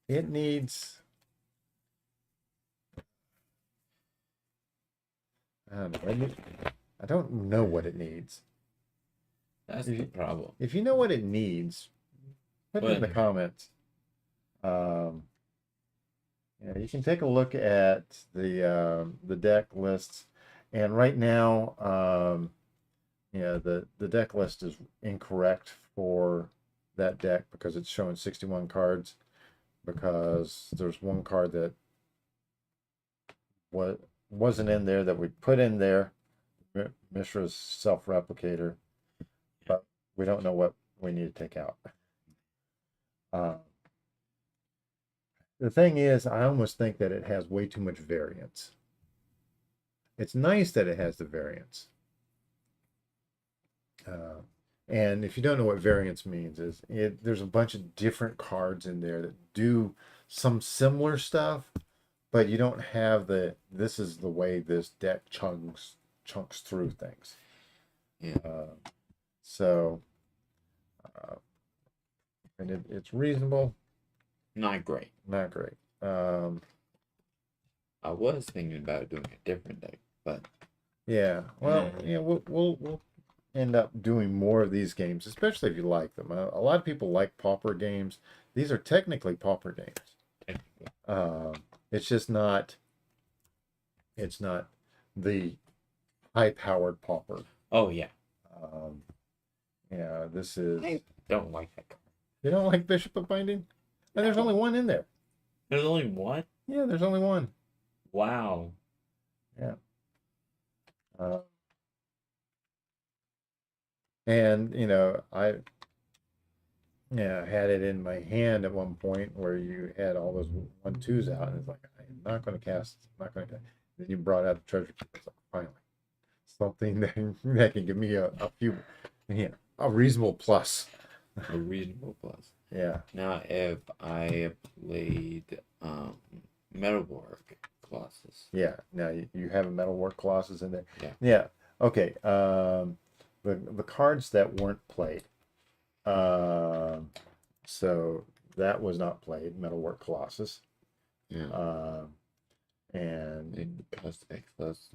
it needs, I don't know, I don't know what it needs. That's If the you, problem. if you know what it needs, put it in the But comments. Um, yeah, you can take a look at the deck lists, and right now, yeah, the deck list is incorrect for that deck because it's showing 61 cards because there's one card that wasn't in there that we put in there, Mishra's self-replicator, but we don't know what we need to take out. Uh, the thing is, I almost think that it has way too much variance. It's nice that it has the variance. Uh, and if you don't know what variance means, there's a bunch of different cards in there that do some similar stuff, but you don't have this is the way this deck chunks through things. yeah, So, uh, and it's reasonable, not great. not great. I was thinking about doing a different deck, but Yeah, well, yeah, we'll end up doing more of these games, especially if you like them. A lot of people like pauper games. These are technically pauper games. technically. It's just not. It's not the high-powered pauper. Oh yeah, Um, yeah, this is. I don't like that card. You don't like Bishop of Binding? And there's only one in there. There's only one. Yeah, there's only one. Wow. Yeah. And I had it in my hand at one point where you had all those 1/2s out, and it's like I'm not going to cast. I'm not going to. Then you brought out the treasure keeper. It's like, finally, something that can give me a few, a reasonable plus. A reasonable plus. Yeah. Now, if I played Metalwork Colossus. Yeah. Now you have a Metalwork Colossus in there. Yeah. Yeah. Okay. The cards that weren't played. So that was not played. Metalwork Colossus. Yeah. And It costs X plus.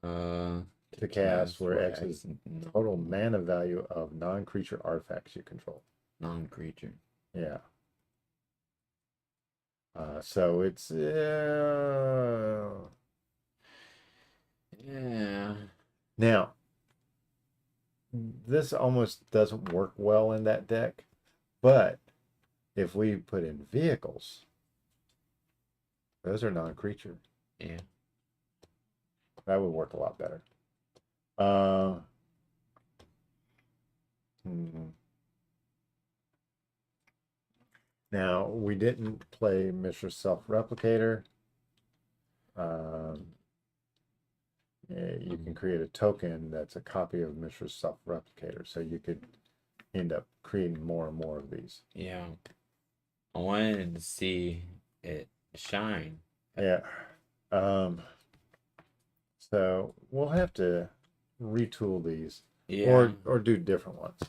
to cast where X is total mana value of non-creature artifacts you control. Non-creature. Yeah. So it's Yeah. now this almost doesn't work well in that deck, but if we put in vehicles, those are non-creature. Yeah. That would work a lot better. Now, we didn't play Mishra's Self-Replicator. Yeah, you can create a token that's a copy of Mishra's Self-Replicator, so you could end up creating more and more of these. Yeah. I wanted to see it shine. Yeah. So we'll have to retool these, Yeah. or do different ones.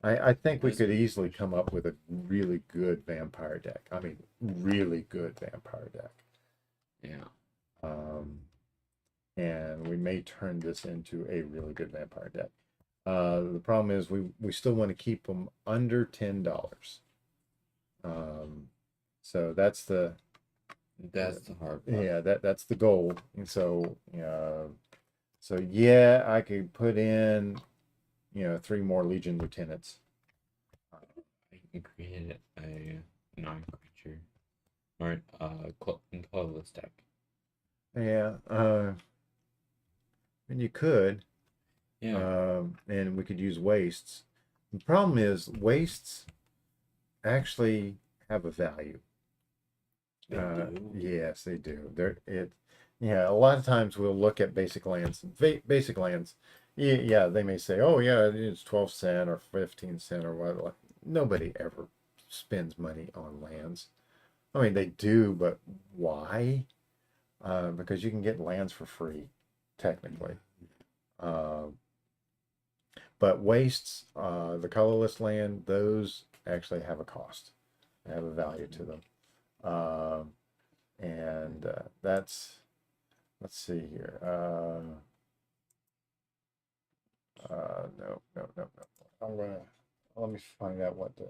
I think we could easily come up with a really good vampire deck. I mean, really good vampire deck. Yeah. And we may turn this into a really good vampire deck. The problem is we still want to keep them under $10. So that's the hard part. yeah, that's the goal. And so so yeah, I could put in 3 more Legion Lieutenants. I can create a non-creature or colorless deck. Yeah, and you could. Yeah. And we could use wastes. The problem is wastes actually have a value. They do. Yes, they do. Yeah, a lot of times we'll look at basic lands. Basic lands, yeah, they may say, oh yeah, it's 12 cent or 15 cent or whatever. Nobody ever spends money on lands. I mean, they do, but why? because you can get lands for free, technically. But wastes, the colorless land, those actually have a cost. They have a value to them. And that's, let's see here. No, no, no, no. I'm gonna, let me find out what the,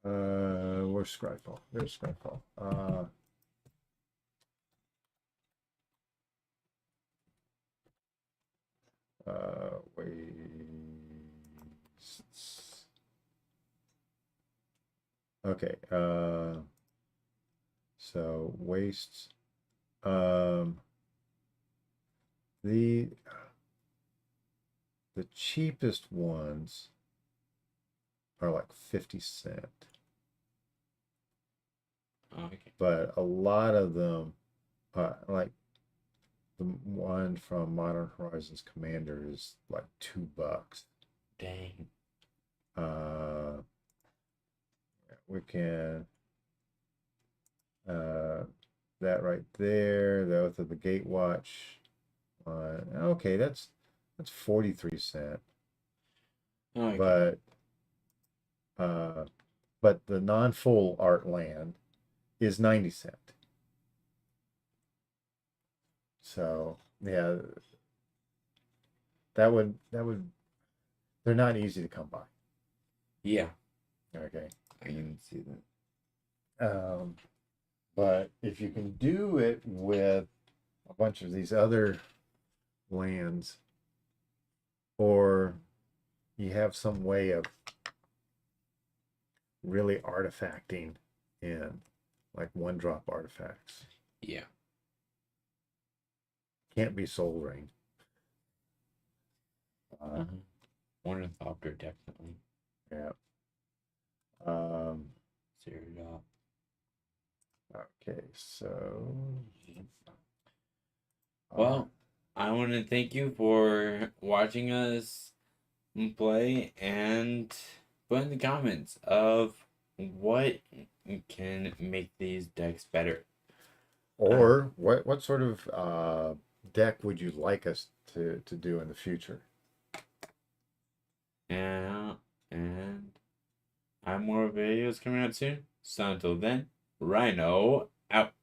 where's Scryfall? There's Scryfall. Wastes. Okay, so wastes. The cheapest ones are like 50 cent, Okay. but a lot of them, like the one from Modern Horizons Commander is like $2. Dang. We can that right there, the Oath of the Gatewatch. Okay, that's 43 cent. Okay. But the non-full art land is 90 cent. So yeah, that would they're not easy to come by. Yeah, Okay. I can see that. But if you can do it with a bunch of these other lands, or you have some way of really artifacting in, like 1-drop artifacts. Yeah. Can't be Soul Ring. Ornithopter, definitely. Yeah. Zero. Okay, so. Well, I want to thank you for watching us play and put in the comments of what can make these decks better. Or what sort of deck would you like us to do in the future? And I have more videos coming out soon. So until then, Rhino out.